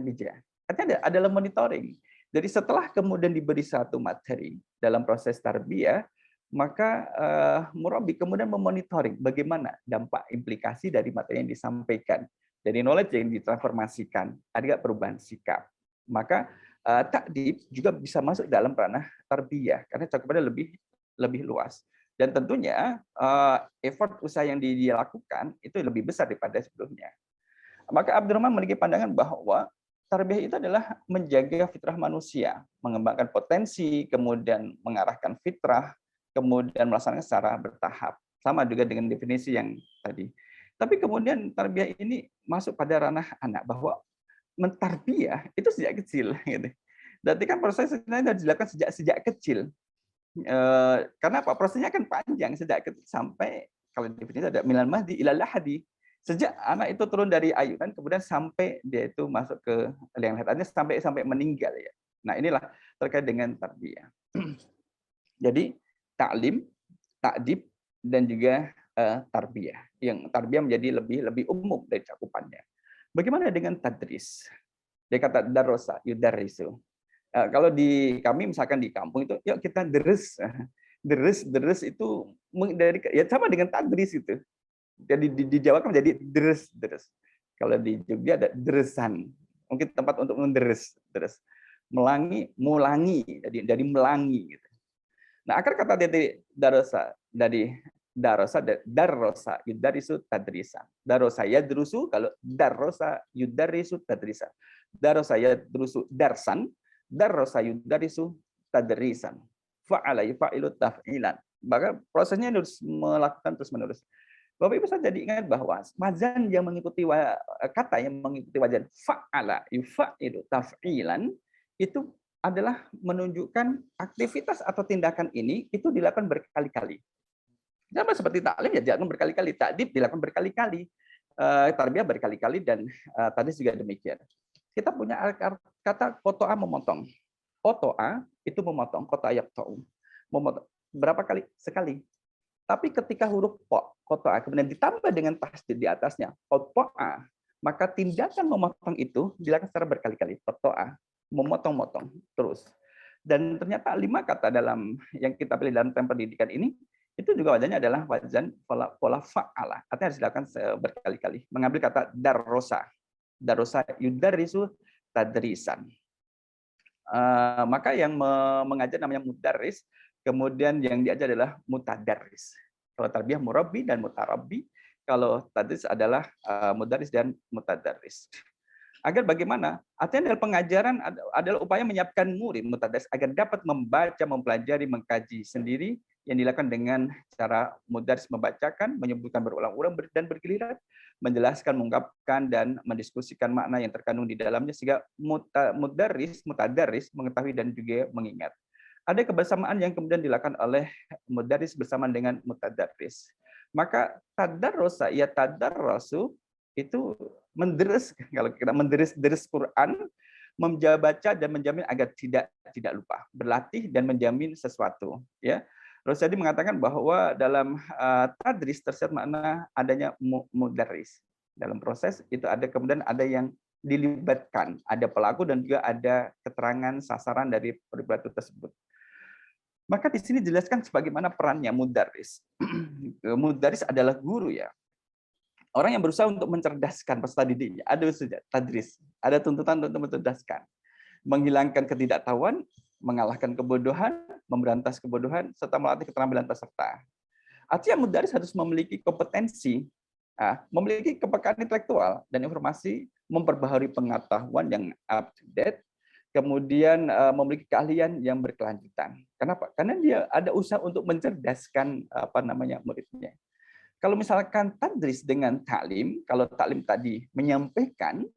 bijak. Artinya adalah monitoring. Jadi setelah kemudian diberi satu materi dalam proses tarbiyah, maka murabbi kemudian memonitoring bagaimana dampak implikasi dari materi yang disampaikan. Jadi knowledge yang ditransformasikan, ada perubahan sikap. Maka ta'dib juga bisa masuk dalam ranah tarbiyah karena cakupannya lebih luas. Dan tentunya effort usaha yang dilakukan itu lebih besar daripada sebelumnya. Maka Abdurrahman memiliki pandangan bahwa tarbiyah itu adalah menjaga fitrah manusia, mengembangkan potensi, kemudian mengarahkan fitrah, kemudian melaksanakan secara bertahap. Sama juga dengan definisi yang tadi. Tapi kemudian tarbiyah ini masuk pada ranah anak, bahwa mentarbiyah itu sejak kecil. Gitu. Berarti kan prosesnya harus dilakukan sejak kecil. Karena apa? Prosesnya kan panjang sejak kecil sampai kalau definisi ada minal mahdi ilal lahadi, Sejak anak itu turun dari ayunan, kemudian sampai dia itu masuk ke liang lahat, artinya sampai meninggal ya. Nah inilah terkait dengan tarbiyah. Jadi taklim, takdib, dan juga tarbiyah. Yang tarbiyah menjadi lebih umum dari cakupannya. Bagaimana dengan tadris? Dia kata darosa, yudarisu. Kalau di kami misalkan di kampung itu, yuk kita deres. Deres itu dari ya sama dengan tadris itu. Jadi di Jawa kan menjadi deres. Kalau di Jogja ada deresan. Mungkin tempat untuk menderes, deres. Melangi, mulangi, jadi melangi gitu. Nah, akar kata dari darosa yudarisu tadrisan. Darosa yadrusu, kalau darosa yudarisu tadrisan. Darosa yadrusu darsan, darosa yudarisu tadrisan. Fa'ala yufa'ilu taf'ilan. Maka prosesnya harus melakukan terus-menerus. Bapak Ibu saya jadi ingat bahwa wazan yang mengikuti kata yang mengikuti wazan fa'ala yufa'ilu taf'ilan itu adalah menunjukkan aktivitas atau tindakan ini itu dilakukan berkali-kali. Sama seperti taklim ya dilakukan berkali-kali, takdib dilakukan berkali-kali, tarbiyah berkali-kali, dan tadris juga demikian. Kita punya kata kotoa memotong. Kotoa itu memotong, kotoa yaqta'u. Memotong. Berapa kali? Sekali. Tapi ketika huruf po, kotoa, kemudian ditambah dengan tasdid di atasnya, kotoa, maka tindakan memotong itu dilakukan secara berkali-kali. Kotoa, memotong-motong terus. Dan ternyata 5 kata dalam yang kita pilih dalam tema pendidikan ini, itu juga wazannya adalah wazan pola fa'ala. Artinya harus dilakukan berkali-kali. Mengambil kata darosa. Darosa yudarisu tadrisan. Maka yang mengajar namanya mudaris, kemudian yang diajar adalah mutadaris. Kalau tarbiyah murabbi dan mutarabbi, kalau tadris adalah mudaris dan mutadaris. Agar bagaimana? Artinya dalam pengajaran adalah upaya menyiapkan murid mutadaris agar dapat membaca, mempelajari, mengkaji sendiri yang dilakukan dengan cara mudaris membacakan, menyebutkan berulang-ulang dan bergiliran, menjelaskan, mengungkapkan, dan mendiskusikan makna yang terkandung di dalamnya sehingga mutadaris mengetahui dan juga mengingat. Ada kebersamaan yang kemudian dilakukan oleh mudaris bersama dengan mutadaris. Maka tadarrosa ya tadarrosu itu menderes, kalau kita menderes Quran, membaca dan menjamin agar tidak lupa, berlatih dan menjamin sesuatu. Ya, Rosyadi mengatakan bahwa dalam tadris tersirat makna adanya mudaris. Dalam proses itu ada kemudian ada yang dilibatkan, ada pelaku dan juga ada keterangan sasaran dari perilaku tersebut. Maka di sini dijelaskan sebagaimana perannya mudaris. Mudaris adalah guru ya. Orang yang berusaha untuk mencerdaskan peserta didiknya, ada tadris, ada tuntutan untuk mencerdaskan, menghilangkan ketidaktahuan, mengalahkan kebodohan, memberantas kebodohan, serta melatih keterampilan peserta. Artinya mudaris harus memiliki kompetensi, memiliki kepekaan intelektual dan informasi, memperbaharui pengetahuan yang up to date, kemudian memiliki keahlian yang berkelanjutan. Kenapa? Karena dia ada usaha untuk mencerdaskan muridnya. Kalau misalkan tadris dengan taklim, kalau taklim tadi menyampaikan,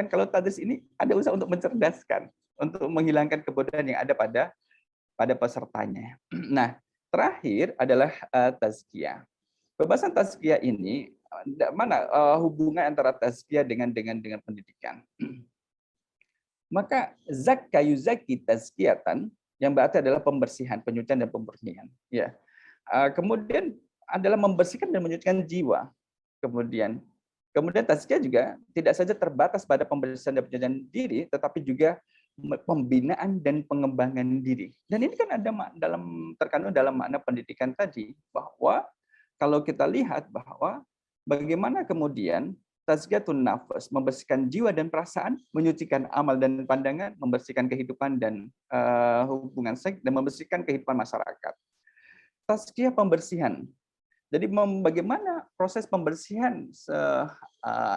kalau tadris ini ada usaha untuk mencerdaskan, untuk menghilangkan kebodohan yang ada pada pesertanya. Nah, terakhir adalah tazkiyah. Pembahasan tazkiyah ini, mana hubungan antara tazkiyah dengan pendidikan? Maka zakka yuzaki tazkiyatan, yang berarti adalah pembersihan, penyucian dan pemurnian. Ya. Kemudian adalah membersihkan dan menyucikan jiwa. Kemudian tazkiyah juga tidak saja terbatas pada pembersihan dan penyucian diri, tetapi juga pembinaan dan pengembangan diri. Dan ini kan ada terkandung dalam makna pendidikan tadi, bahwa kalau kita lihat bahwa bagaimana kemudian tazkiyatun nafas, membersihkan jiwa dan perasaan, menyucikan amal dan pandangan, membersihkan kehidupan dan hubungan seks, dan membersihkan kehidupan masyarakat. Tazkiyah pembersihan. Jadi bagaimana proses pembersihan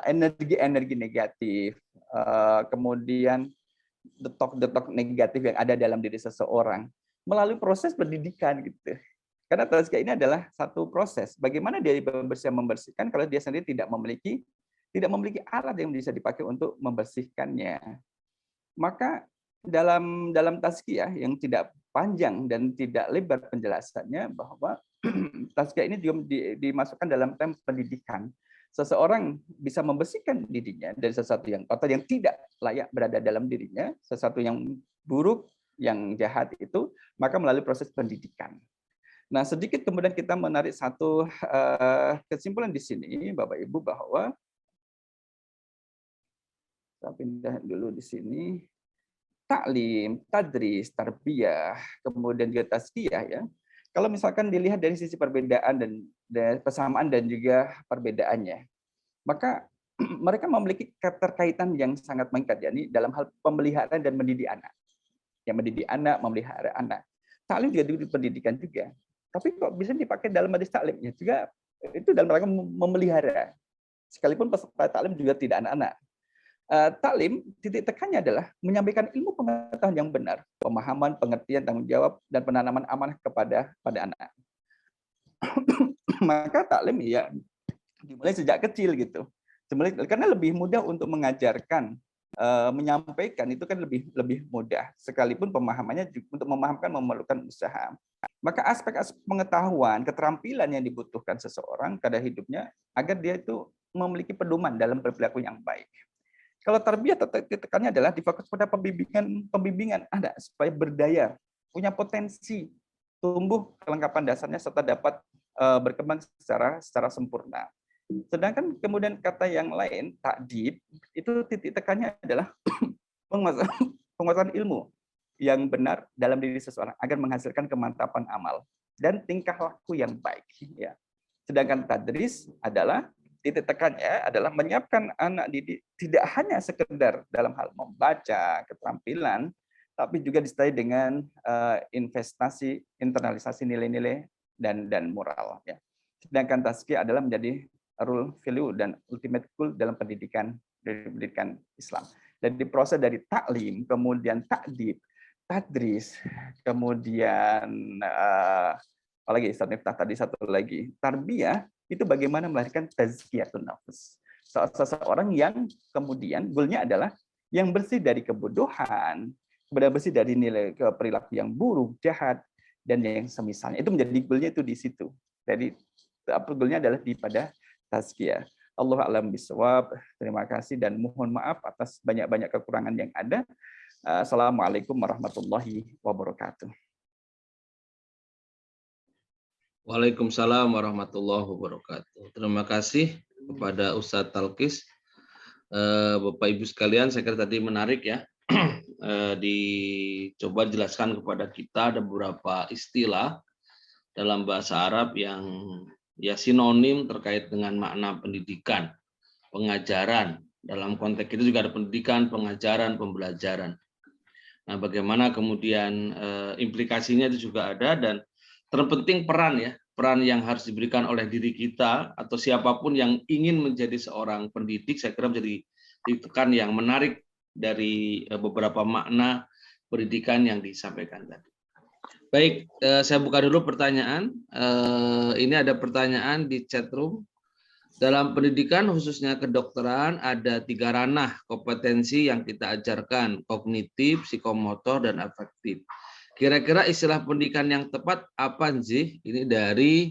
energi negatif, kemudian detok-detok negatif yang ada dalam diri seseorang melalui proses pendidikan gitu. Karena tazkiyah ini adalah satu proses. Bagaimana dia membersihkan kalau dia sendiri tidak memiliki alat yang bisa dipakai untuk membersihkannya. Maka dalam tazkiyah yang tidak panjang dan tidak lebar penjelasannya, bahwa tazkiyah ini juga dimasukkan dalam tema pendidikan seseorang bisa membersihkan dirinya dari sesuatu yang kotor yang tidak layak berada dalam dirinya, sesuatu yang buruk, yang jahat itu, maka melalui proses pendidikan. Nah, sedikit kemudian kita menarik satu kesimpulan di sini, Bapak Ibu, bahwa saya pindah dulu di sini. Taklim, tadris, tarbiyah, kemudian juga tazkiyah ya. Kalau misalkan dilihat dari sisi perbedaan dan persamaan dan juga perbedaannya, maka mereka memiliki keterkaitan yang sangat mengikat, yakni dalam hal pemeliharaan dan mendidik anak. Yang mendidik anak, memelihara anak. Taklim juga di pendidikan juga. Tapi kok bisa dipakai dalam hadis taklimnya juga itu dalam rangka memelihara. Sekalipun peserta taklim juga tidak anak-anak. Taklim titik tekannya adalah menyampaikan ilmu pengetahuan yang benar, pemahaman, pengertian, tanggung jawab, dan penanaman amanah pada anak. Maka taklim ya dimulai sejak kecil gitu. Karena lebih mudah untuk mengajarkan, menyampaikan itu kan lebih mudah. Sekalipun pemahamannya untuk memahamkan memerlukan usaha. Maka aspek-aspek pengetahuan, keterampilan yang dibutuhkan seseorang pada hidupnya agar dia itu memiliki pedoman dalam berperilaku yang baik. Kalau tarbiyah tekannya adalah difokus pada pembimbingan anak supaya berdaya, punya potensi, tumbuh kelengkapan dasarnya serta dapat berkembang secara sempurna. Sedangkan kemudian kata yang lain, takdib, itu titik tekannya adalah penguasaan ilmu yang benar dalam diri seseorang agar menghasilkan kemantapan amal dan tingkah laku yang baik. Ya. Sedangkan tadris adalah titik tekannya adalah menyiapkan anak didik tidak hanya sekedar dalam hal membaca, keterampilan, tapi juga disertai dengan investasi, internalisasi nilai-nilai dan moral. Ya. Sedangkan tazkiyah adalah menjadi rule, value, dan ultimate goal dalam pendidikan Islam. Dan diproses dari taklim, kemudian takdib, tadris, kemudian apalagi tadi satu lagi, tarbiyah, itu bagaimana melahirkan tazkiyatun nafs. Seseorang yang kemudian goalnya adalah yang bersih dari kebodohan, bersih dari nilai perilaku yang buruk, jahat, dan yang semisalnya. Itu menjadi goalnya itu di situ. Jadi goalnya adalah pada tazkiyah. Allah alam bisawab. Terima kasih dan mohon maaf atas banyak-banyak kekurangan yang ada. Assalamualaikum warahmatullahi wabarakatuh. Waalaikumsalam warahmatullahi wabarakatuh. Terima kasih kepada Ustadz Talkis. Bapak Ibu sekalian, saya kira tadi menarik ya. Dicoba jelaskan kepada kita ada beberapa istilah dalam bahasa Arab yang ya sinonim terkait dengan makna pendidikan, pengajaran. Dalam konteks itu juga ada pendidikan, pengajaran, pembelajaran. Nah, bagaimana kemudian implikasinya itu juga ada dan terpenting peran ya, peran yang harus diberikan oleh diri kita atau siapapun yang ingin menjadi seorang pendidik, saya kira menjadi tekan yang menarik dari beberapa makna pendidikan yang disampaikan tadi. Baik, saya buka dulu pertanyaan. Ini ada pertanyaan di chat room. Dalam pendidikan khususnya kedokteran ada 3 ranah kompetensi yang kita ajarkan, kognitif, psikomotor, dan afektif. Kira-kira istilah pendidikan yang tepat apa sih? Ini dari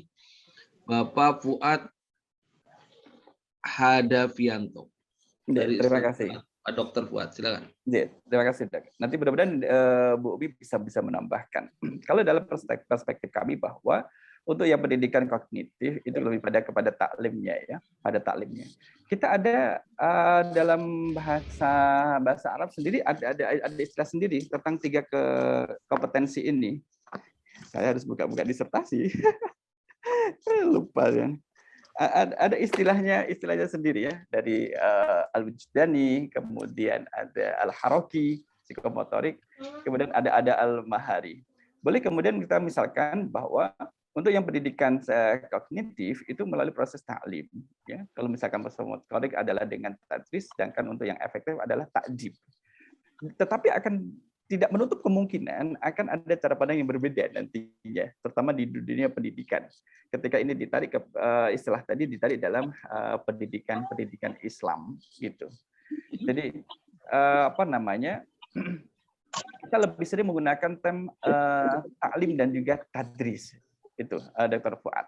Bapak Fuad Hadafianto. Terima kasih. Pak Dokter Fuad, silakan. Terima kasih, Dok. Nanti mudah-mudahan Bu Ubi bisa menambahkan. Kalau dalam perspektif kami bahwa untuk yang pendidikan kognitif itu lebih kepada taklimnya ya, pada taklimnya. Kita ada dalam bahasa Arab sendiri ada istilah sendiri tentang 3 kompetensi ini. Saya harus buka disertasi. Lupa ya. Ada istilahnya sendiri ya, dari Al-Wujdani, kemudian ada Al-Haroki, psikomotorik, kemudian ada Al-Mahari. Boleh kemudian kita misalkan bahwa untuk yang pendidikan kognitif itu melalui proses taklim. Ya. Kalau misalkan psikomotorik adalah dengan tadris, sedangkan untuk yang efektif adalah takdib. Tetapi akan tidak menutup kemungkinan akan ada cara pandang yang berbeda nantinya, terutama di dunia pendidikan. Ketika ini ditarik ke istilah tadi ditarik dalam pendidikan Islam gitu. Jadi kita lebih sering menggunakan taklim dan juga tadris itu, Dr. Fuad.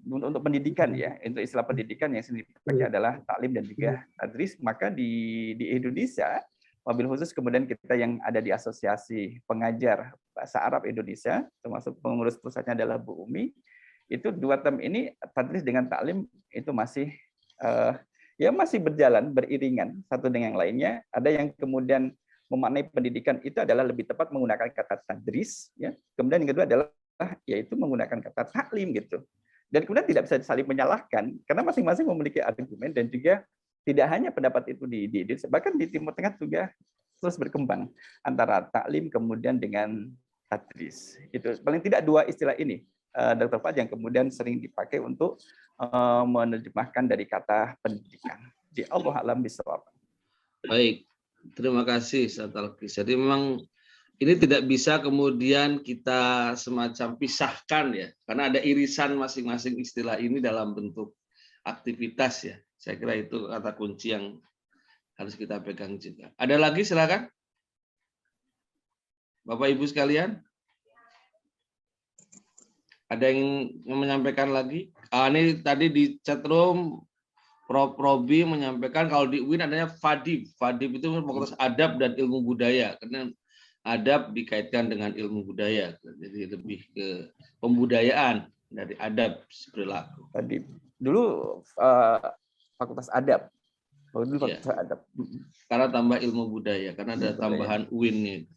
untuk pendidikan ya, untuk istilah pendidikan yang sendiri dipakai adalah taklim dan juga tadris. Maka di Indonesia, wabil khusus kemudian kita yang ada di Asosiasi Pengajar Bahasa Arab Indonesia, termasuk pengurus pusatnya adalah Bu Umi, itu 2 term ini tadris dengan taklim itu masih ya masih berjalan beriringan satu dengan yang lainnya. Ada yang kemudian memaknai pendidikan itu adalah lebih tepat menggunakan kata tadris, ya. Kemudian yang kedua adalah yaitu menggunakan kata taklim gitu. Dan kemudian tidak bisa saling menyalahkan karena masing-masing memiliki argumen, dan juga tidak hanya pendapat itu di Indonesia, bahkan di Timur Tengah juga terus berkembang antara taklim kemudian dengan tadris. Itu paling tidak 2 istilah ini, Dr. Fad, yang kemudian sering dipakai untuk menerjemahkan dari kata pendidikan. Di Allah alam bisawab. Baik. Terima kasih, Ustaz Talqis. Jadi memang ini tidak bisa kemudian kita semacam pisahkan ya, karena ada irisan masing-masing istilah ini dalam bentuk aktivitas ya. Saya kira itu kata kunci yang harus kita pegang juga. Ada lagi, silakan. Bapak Ibu sekalian. Ada yang menyampaikan lagi? Ini tadi di chatroom Prof. Robi menyampaikan kalau di UIN adanya FADIB. FADIB itu Fakultas Adab dan Ilmu Budaya. Karena adab dikaitkan dengan ilmu budaya. Jadi lebih ke pembudayaan dari adab perilaku. FADIB. Dulu Fakultas Adab. Dulu Fakultas Adab. Karena tambah ilmu budaya. Karena ada tambahan UIN-nya.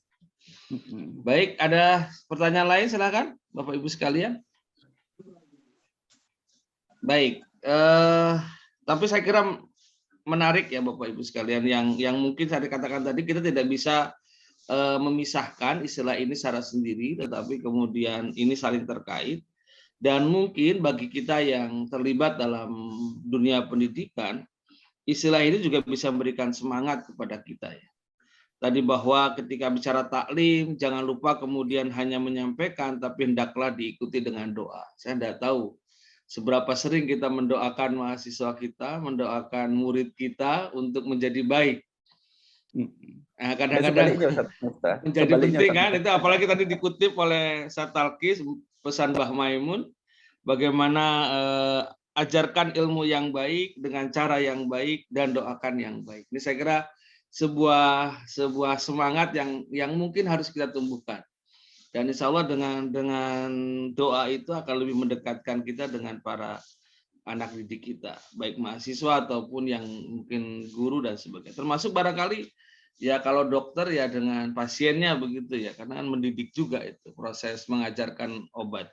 Baik, ada pertanyaan lain silakan Bapak Ibu sekalian. Baik. Tapi saya kira menarik ya Bapak Ibu sekalian, yang mungkin saya katakan tadi, kita tidak bisa memisahkan istilah ini secara sendiri, tetapi kemudian ini saling terkait, dan mungkin bagi kita yang terlibat dalam dunia pendidikan, istilah ini juga bisa memberikan semangat kepada kita ya. Tadi bahwa ketika bicara taklim, jangan lupa kemudian hanya menyampaikan, tapi hendaklah diikuti dengan doa. Saya tidak tahu seberapa sering kita mendoakan mahasiswa kita, mendoakan murid kita untuk menjadi baik. Nah, kadang-kadang menjadi penting kan, itu apalagi tadi dikutip oleh Ustaz Talqis, pesan Mbah Maimun, bagaimana ajarkan ilmu yang baik dengan cara yang baik dan doakan yang baik. Ini saya kira sebuah semangat yang mungkin harus kita tumbuhkan. Dan insya Allah dengan doa itu akan lebih mendekatkan kita dengan para anak didik kita, baik mahasiswa ataupun yang mungkin guru dan sebagainya. Termasuk barangkali ya kalau dokter ya dengan pasiennya begitu ya, karena kan mendidik juga itu proses mengajarkan obat.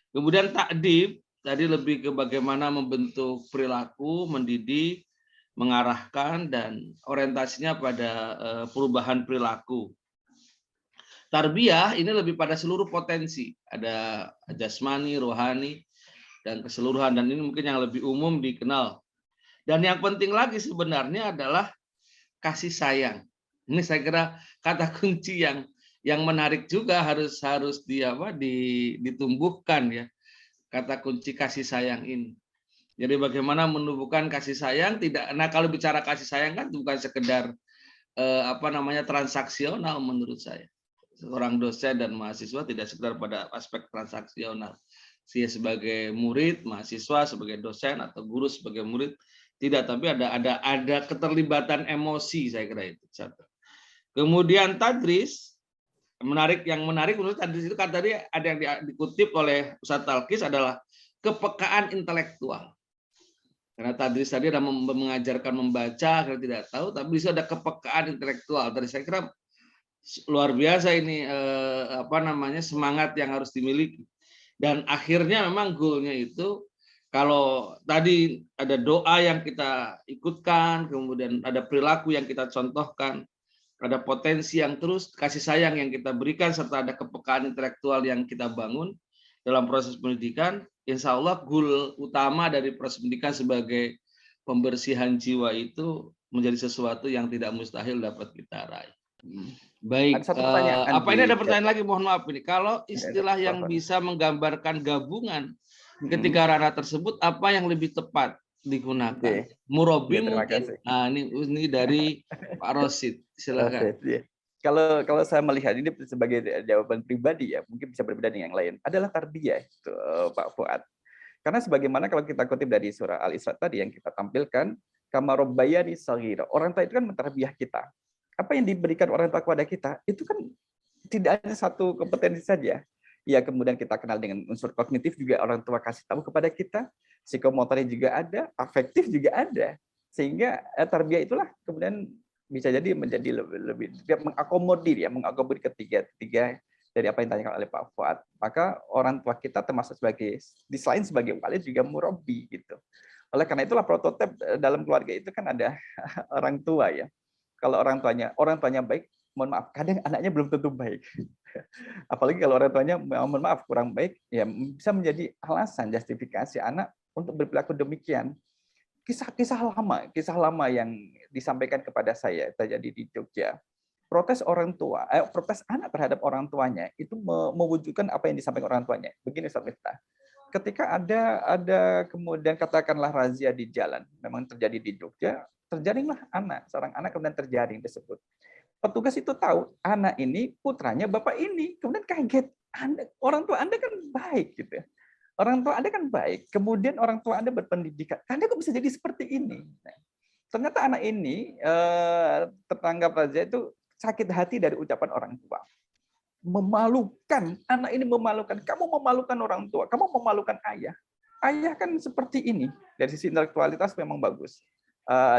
Kemudian takdib tadi lebih ke bagaimana membentuk perilaku, mendidik, mengarahkan, dan orientasinya pada perubahan perilaku. Tarbiyah ini lebih pada seluruh potensi, ada jasmani, rohani, dan keseluruhan, dan ini mungkin yang lebih umum dikenal. Dan yang penting lagi sebenarnya adalah kasih sayang. Ini saya kira kata kunci yang menarik juga harus ditumbuhkan ya, kata kunci kasih sayang ini. Jadi bagaimana menumbuhkan kasih sayang, kalau bicara kasih sayang kan bukan sekedar transaksional menurut saya. Seorang dosen dan mahasiswa tidak sekedar pada aspek transaksional. Saya sebagai murid, mahasiswa sebagai dosen, atau guru sebagai murid, tidak, tapi ada keterlibatan emosi, saya kira itu satu. Kemudian tadris, yang menarik menurut tadris itu kan tadi ada yang dikutip oleh Ustaz Talqis adalah kepekaan intelektual. Karena tadris tadi ada mengajarkan membaca, kalau tidak tahu, tapi bisa ada kepekaan intelektual. Tadi saya kira luar biasa ini semangat yang harus dimiliki, dan akhirnya memang goalnya itu kalau tadi ada doa yang kita ikutkan, kemudian ada perilaku yang kita contohkan, ada potensi yang terus kasih sayang yang kita berikan, serta ada kepekaan intelektual yang kita bangun dalam proses pendidikan, insya Allah goal utama dari proses pendidikan sebagai pembersihan jiwa itu menjadi sesuatu yang tidak mustahil dapat kita raih. Baik, apa ini ada pertanyaan lagi? Mohon maaf ini. Kalau istilah yang bisa menggambarkan gabungan ketiga ranah tersebut, apa yang lebih tepat digunakan? Murabi mungkin. Nah, ini dari Pak Rosid. Silakan. kalau saya melihat ini sebagai jawaban pribadi ya, mungkin bisa berbeda dengan yang lain, adalah tarbiyah itu, Pak Fuad. Karena sebagaimana kalau kita kutip dari surah Al-Isra tadi yang kita tampilkan, kama rabbayani shaghira. Orang tua itu kan mentarbiyah kita. Apa yang diberikan orang tua kepada kita, itu kan tidak ada satu kompetensi saja. Ya, kemudian kita kenal dengan unsur kognitif juga orang tua kasih tahu kepada kita, psikomotornya juga ada, afektif juga ada. Sehingga tarbiyah itulah kemudian bisa jadi menjadi lebih dia mengakomodir ketiga dari apa yang ditanyakan oleh Pak Fuad. Maka orang tua kita termasuk sebagai di selain sebagai walid juga murabbi gitu. Oleh karena itulah prototip dalam keluarga itu kan ada orang tua ya. Kalau orang tuanya baik, mohon maaf, kadang anaknya belum tentu baik. Apalagi kalau orang tuanya mohon maaf kurang baik, ya bisa menjadi alasan justifikasi anak untuk berperilaku demikian. Kisah lama yang disampaikan kepada saya terjadi di Jogja. Protes protes anak terhadap orang tuanya itu mewujudkan apa yang disampaikan orang tuanya. Begini Ustaz Miftah. Ketika ada kemudian katakanlah razia di jalan, memang terjadi di Jogja, terjaringlah seorang anak kemudian terjaring tersebut. Petugas itu tahu anak ini putranya bapak ini, kemudian kaget. Orang tua Anda kan baik gitu ya. Orang tua Anda kan baik, kemudian orang tua Anda berpendidikan. Anda kok bisa jadi seperti ini? Nah, ternyata anak ini tertangkap razia itu sakit hati dari ucapan orang tua. Memalukan, anak ini memalukan. Kamu memalukan orang tua, kamu memalukan ayah. Ayah kan seperti ini. Dari sisi intelektualitas memang bagus.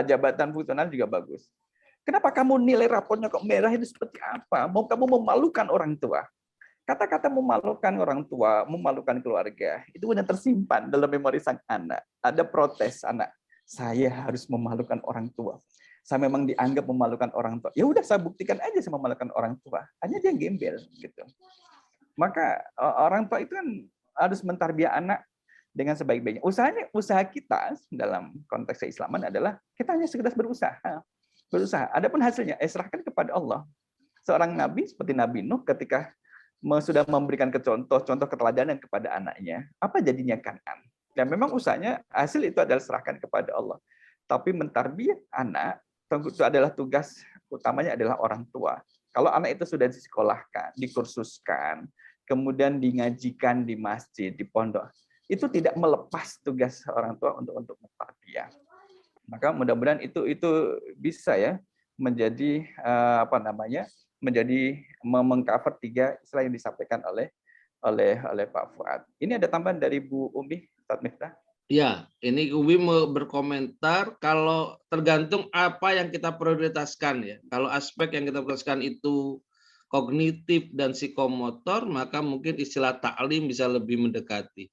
Jabatan fungsional juga bagus. Kenapa kamu nilai rapornya kok merah itu seperti apa? Kamu memalukan orang tua. Kata-kata memalukan orang tua, memalukan keluarga, itu benar tersimpan dalam memori sang anak. Ada protes anak, saya harus memalukan orang tua. Saya memang dianggap memalukan orang tua. Ya udah saya buktikan aja saya memalukan orang tua. Hanya dia gembel gitu. Maka orang tua itu kan harus mentarbiyah anak dengan sebaik-baiknya. Usaha kita dalam konteks keislaman adalah kita hanya sekedar berusaha. Adapun hasilnya serahkan kepada Allah. Seorang nabi seperti Nabi Nuh ketika sudah memberikan contoh keteladanan kepada anaknya, apa jadinya Kan'an? Dan memang usahanya hasil itu adalah serahkan kepada Allah. Tapi mentarbiyah anak itu adalah tugas utamanya adalah orang tua. Kalau anak itu sudah disekolahkan, dikursuskan, kemudian dingajikan di masjid, di pondok, itu tidak melepas tugas orang tua untuk mentarbiyah. Maka mudah-mudahan itu bisa ya menjadi menjadi mengcover 3 istilah yang disampaikan oleh Pak Fuad. Ini ada tambahan dari Bu Umi, Ustaz Miftah. Ya, ini Umi mau berkomentar kalau tergantung apa yang kita prioritaskan ya. Kalau aspek yang kita prioritaskan itu kognitif dan psikomotor, maka mungkin istilah ta'lim bisa lebih mendekati.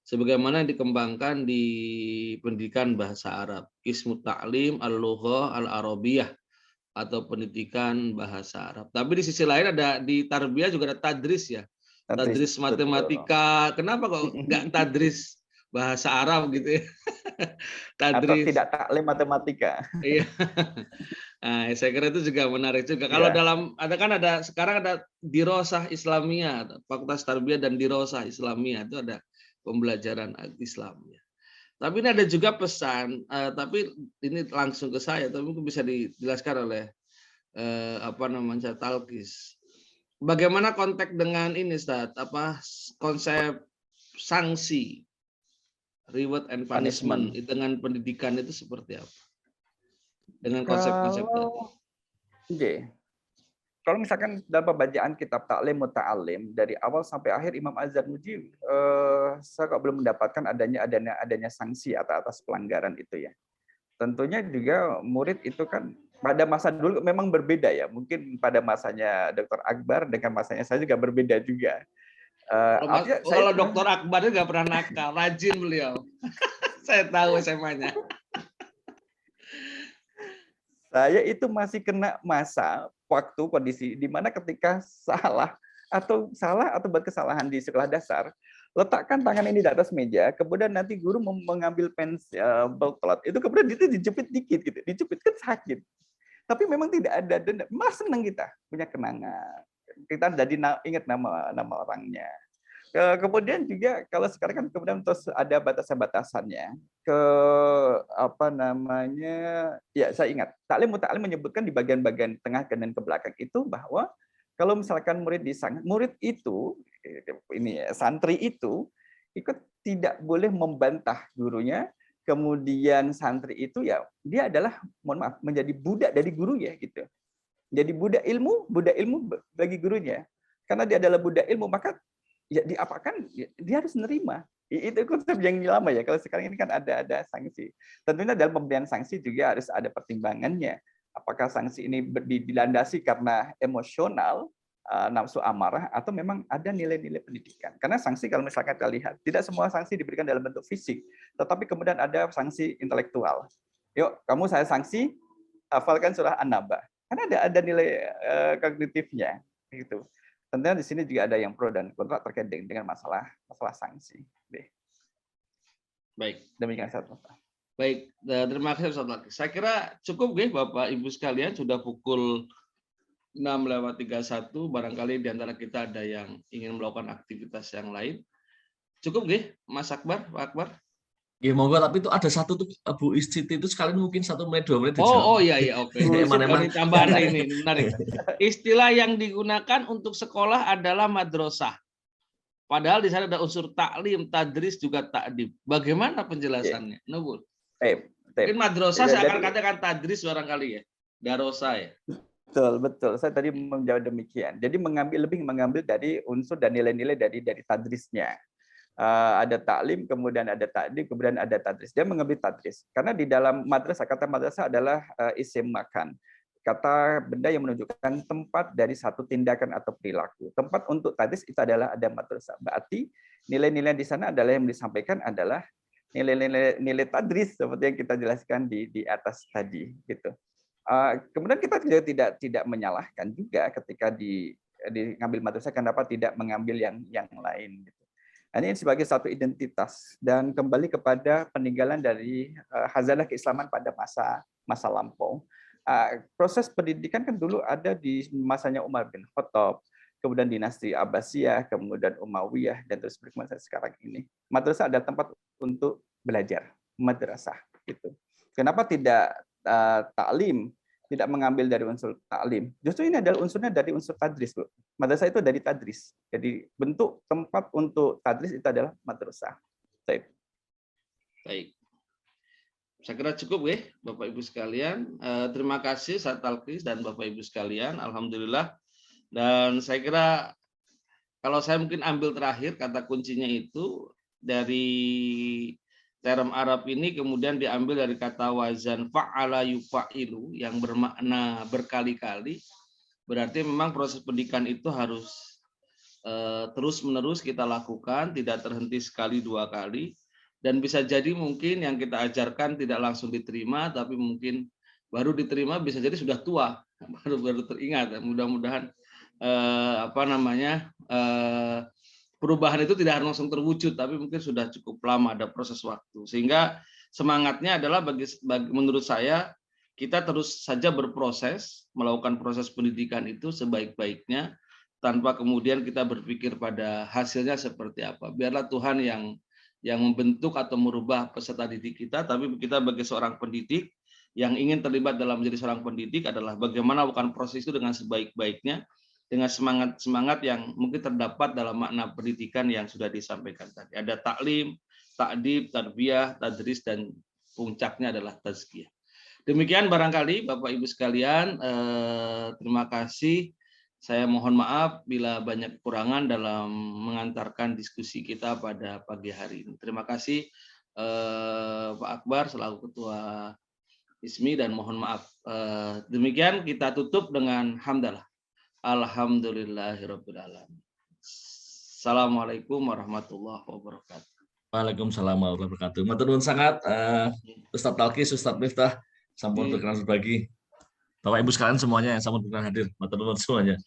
Sebagaimana yang dikembangkan di pendidikan bahasa Arab, Qismu Ta'lim Al-Lughah Al-Arabiyah atau pendidikan bahasa Arab. Tapi di sisi lain ada di tarbiyah juga ada tadris ya. Tadris matematika. Kenapa kok nggak tadris bahasa Arab gitu ya? Tadris. Atau tidak taklim matematika. Iya. Nah, saya kira itu juga menarik juga. Kalau sekarang ada dirosah Islamiyah, Fakultas Tarbiyah dan dirosah Islamiyah itu ada pembelajaran Islamnya. Tapi ini ada juga pesan, tapi ini langsung ke saya, tapi mungkin bisa dijelaskan oleh Talkis. Bagaimana konteks dengan ini, Ustaz? Konsep sanksi, reward and punishment dengan pendidikan itu seperti apa? Dengan konsep-konsep tadi. Okay. Kalau misalkan dalam pembacaan kitab Ta'lim Muta'alim dari awal sampai akhir Imam Az-Zarnuji saya kok belum mendapatkan adanya sanksi atas pelanggaran itu ya. Tentunya juga murid itu kan pada masa dulu memang berbeda ya. Mungkin pada masanya Dr. Akbar dengan masanya saya juga berbeda juga. Kalau Dr. Akbar itu nggak pernah nakal, rajin beliau. Saya tahu SMA-nya. Saya itu masih kena masa waktu kondisi di mana ketika salah atau buat kesalahan di sekolah dasar, letakkan tangan ini di atas meja, kemudian nanti guru mengambil pensil plat itu kemudian itu dijepit dikit gitu, dijepit kan sakit. Tapi memang tidak ada denda, malah senang kita punya kenangan. Kita jadi ingat nama orangnya. Kemudian juga kalau sekarang kan kemudian terus ada batasan-batasannya. ke apa namanya, ya saya ingat taklim mutaklim menyebutkan di bagian-bagian tengah dan ke belakang itu bahwa kalau misalkan murid itu ini ya, santri itu ikut tidak boleh membantah gurunya, kemudian santri itu ya dia adalah mohon maaf menjadi budak dari gurunya gitu. Jadi budak ilmu bagi gurunya. Karena dia adalah budak ilmu maka ya diapakan dia harus menerima. Itu konsep yang lama ya. Kalau sekarang ini kan ada sanksi. Tentunya dalam pemberian sanksi juga harus ada pertimbangannya. Apakah sanksi ini dilandasi karena emosional, nafsu amarah, atau memang ada nilai-nilai pendidikan. Karena sanksi kalau misalkan kita lihat, tidak semua sanksi diberikan dalam bentuk fisik, tetapi kemudian ada sanksi intelektual. Yuk, kamu saya sanksi, hafalkan surah An-Naba. Kan ada nilai kognitifnya, gitu. Tentunya di sini juga ada yang pro dan kontra terkait dengan masalah sanksi. Baik. Demikian Ustaz. Baik, terima kasih Ustaz. Saya kira cukup Bapak Ibu sekalian, sudah pukul 6:31, barangkali di antara kita ada yang ingin melakukan aktivitas yang lain. Cukup Mas Akbar, Pak Akbar? Ya monggo, tapi itu ada satu tuh Bu Istiti itu sekalian mungkin 1 menit 2 menit dijawab. Oh iya oke. Eman-eman tambahan ini menarik. Istilah yang digunakan untuk sekolah adalah madrasah. Padahal di sana ada unsur taklim, tadris juga ta'dib. Bagaimana penjelasannya? Nubul. Mungkin madrasah saya akan katakan tadris barangkali ya. Darosa ya. Betul. Saya tadi menjawab demikian. Jadi lebih mengambil dari unsur dan nilai-nilai dari tadrisnya. Ada taklim, kemudian ada ta'dib, kemudian ada tadris. Dia mengambil tadris. Karena di dalam madrasah, kata madrasah adalah isim makan. Kata benda yang menunjukkan tempat dari satu tindakan atau perilaku. Tempat untuk tadris itu adalah ada madrasah. Berarti nilai-nilai di sana adalah yang disampaikan adalah nilai tadris seperti yang kita jelaskan di atas tadi. Gitu. Kemudian kita juga tidak menyalahkan juga ketika diambil madrasah, kenapa tidak mengambil yang lain. Gitu. Ini sebagai satu identitas dan kembali kepada peninggalan dari khazanah keislaman pada masa lampau. Proses pendidikan kan dulu ada di masanya Umar bin Khattab, kemudian dinasti Abbasiyah, kemudian Umayyah, dan terus berkembang sekarang ini. Madrasah ada tempat untuk belajar, madrasah gitu. Kenapa tidak taklim? Tidak mengambil dari unsur taklim. Justru ini adalah unsurnya dari unsur tadris, Bu. Madrasah itu dari tadris. Jadi bentuk tempat untuk tadris itu adalah madrasah. Baik. Saya kira cukup Bapak Ibu sekalian. Terima kasih Ustaz Talqis dan Bapak Ibu sekalian. Alhamdulillah. Dan saya kira kalau saya mungkin ambil terakhir kata kuncinya itu dari term Arab ini kemudian diambil dari kata wazan fa'ala yufa'ilu yang bermakna berkali-kali. Berarti memang proses pendidikan itu harus terus-menerus kita lakukan, tidak terhenti sekali 2 kali. Dan bisa jadi mungkin yang kita ajarkan tidak langsung diterima, tapi mungkin baru diterima bisa jadi sudah tua, baru teringat. Mudah-mudahan perubahan itu tidak harus langsung terwujud, tapi mungkin sudah cukup lama ada proses waktu. Sehingga semangatnya adalah menurut saya kita terus saja berproses, melakukan proses pendidikan itu sebaik-baiknya, tanpa kemudian kita berpikir pada hasilnya seperti apa. Biarlah Tuhan yang membentuk atau merubah peserta didik kita, tapi kita sebagai seorang pendidik yang ingin terlibat dalam menjadi seorang pendidik adalah bagaimana melakukan proses itu dengan sebaik-baiknya, dengan semangat yang mungkin terdapat dalam makna pendidikan yang sudah disampaikan tadi. Ada taklim, ta'dib, tarbiyah, tadris, dan puncaknya adalah tazkiyah. Demikian barangkali Bapak Ibu sekalian, terima kasih. Saya mohon maaf bila banyak kekurangan dalam mengantarkan diskusi kita pada pagi hari ini. Terima kasih Pak Akbar selaku Ketua ISMI dan mohon maaf. Demikian kita tutup dengan hamdalah. Alhamdulillahirabbil alamin. Assalamualaikum warahmatullahi wabarakatuh. Waalaikumsalam warahmatullahi wabarakatuh. Matur nuwun sangat Ustaz Talqis, Ustaz Miftah, sampun berkenan berbagi. Bapak Ibu sekalian semuanya yang sampun berkenan hadir. Matur nuwun semuanya.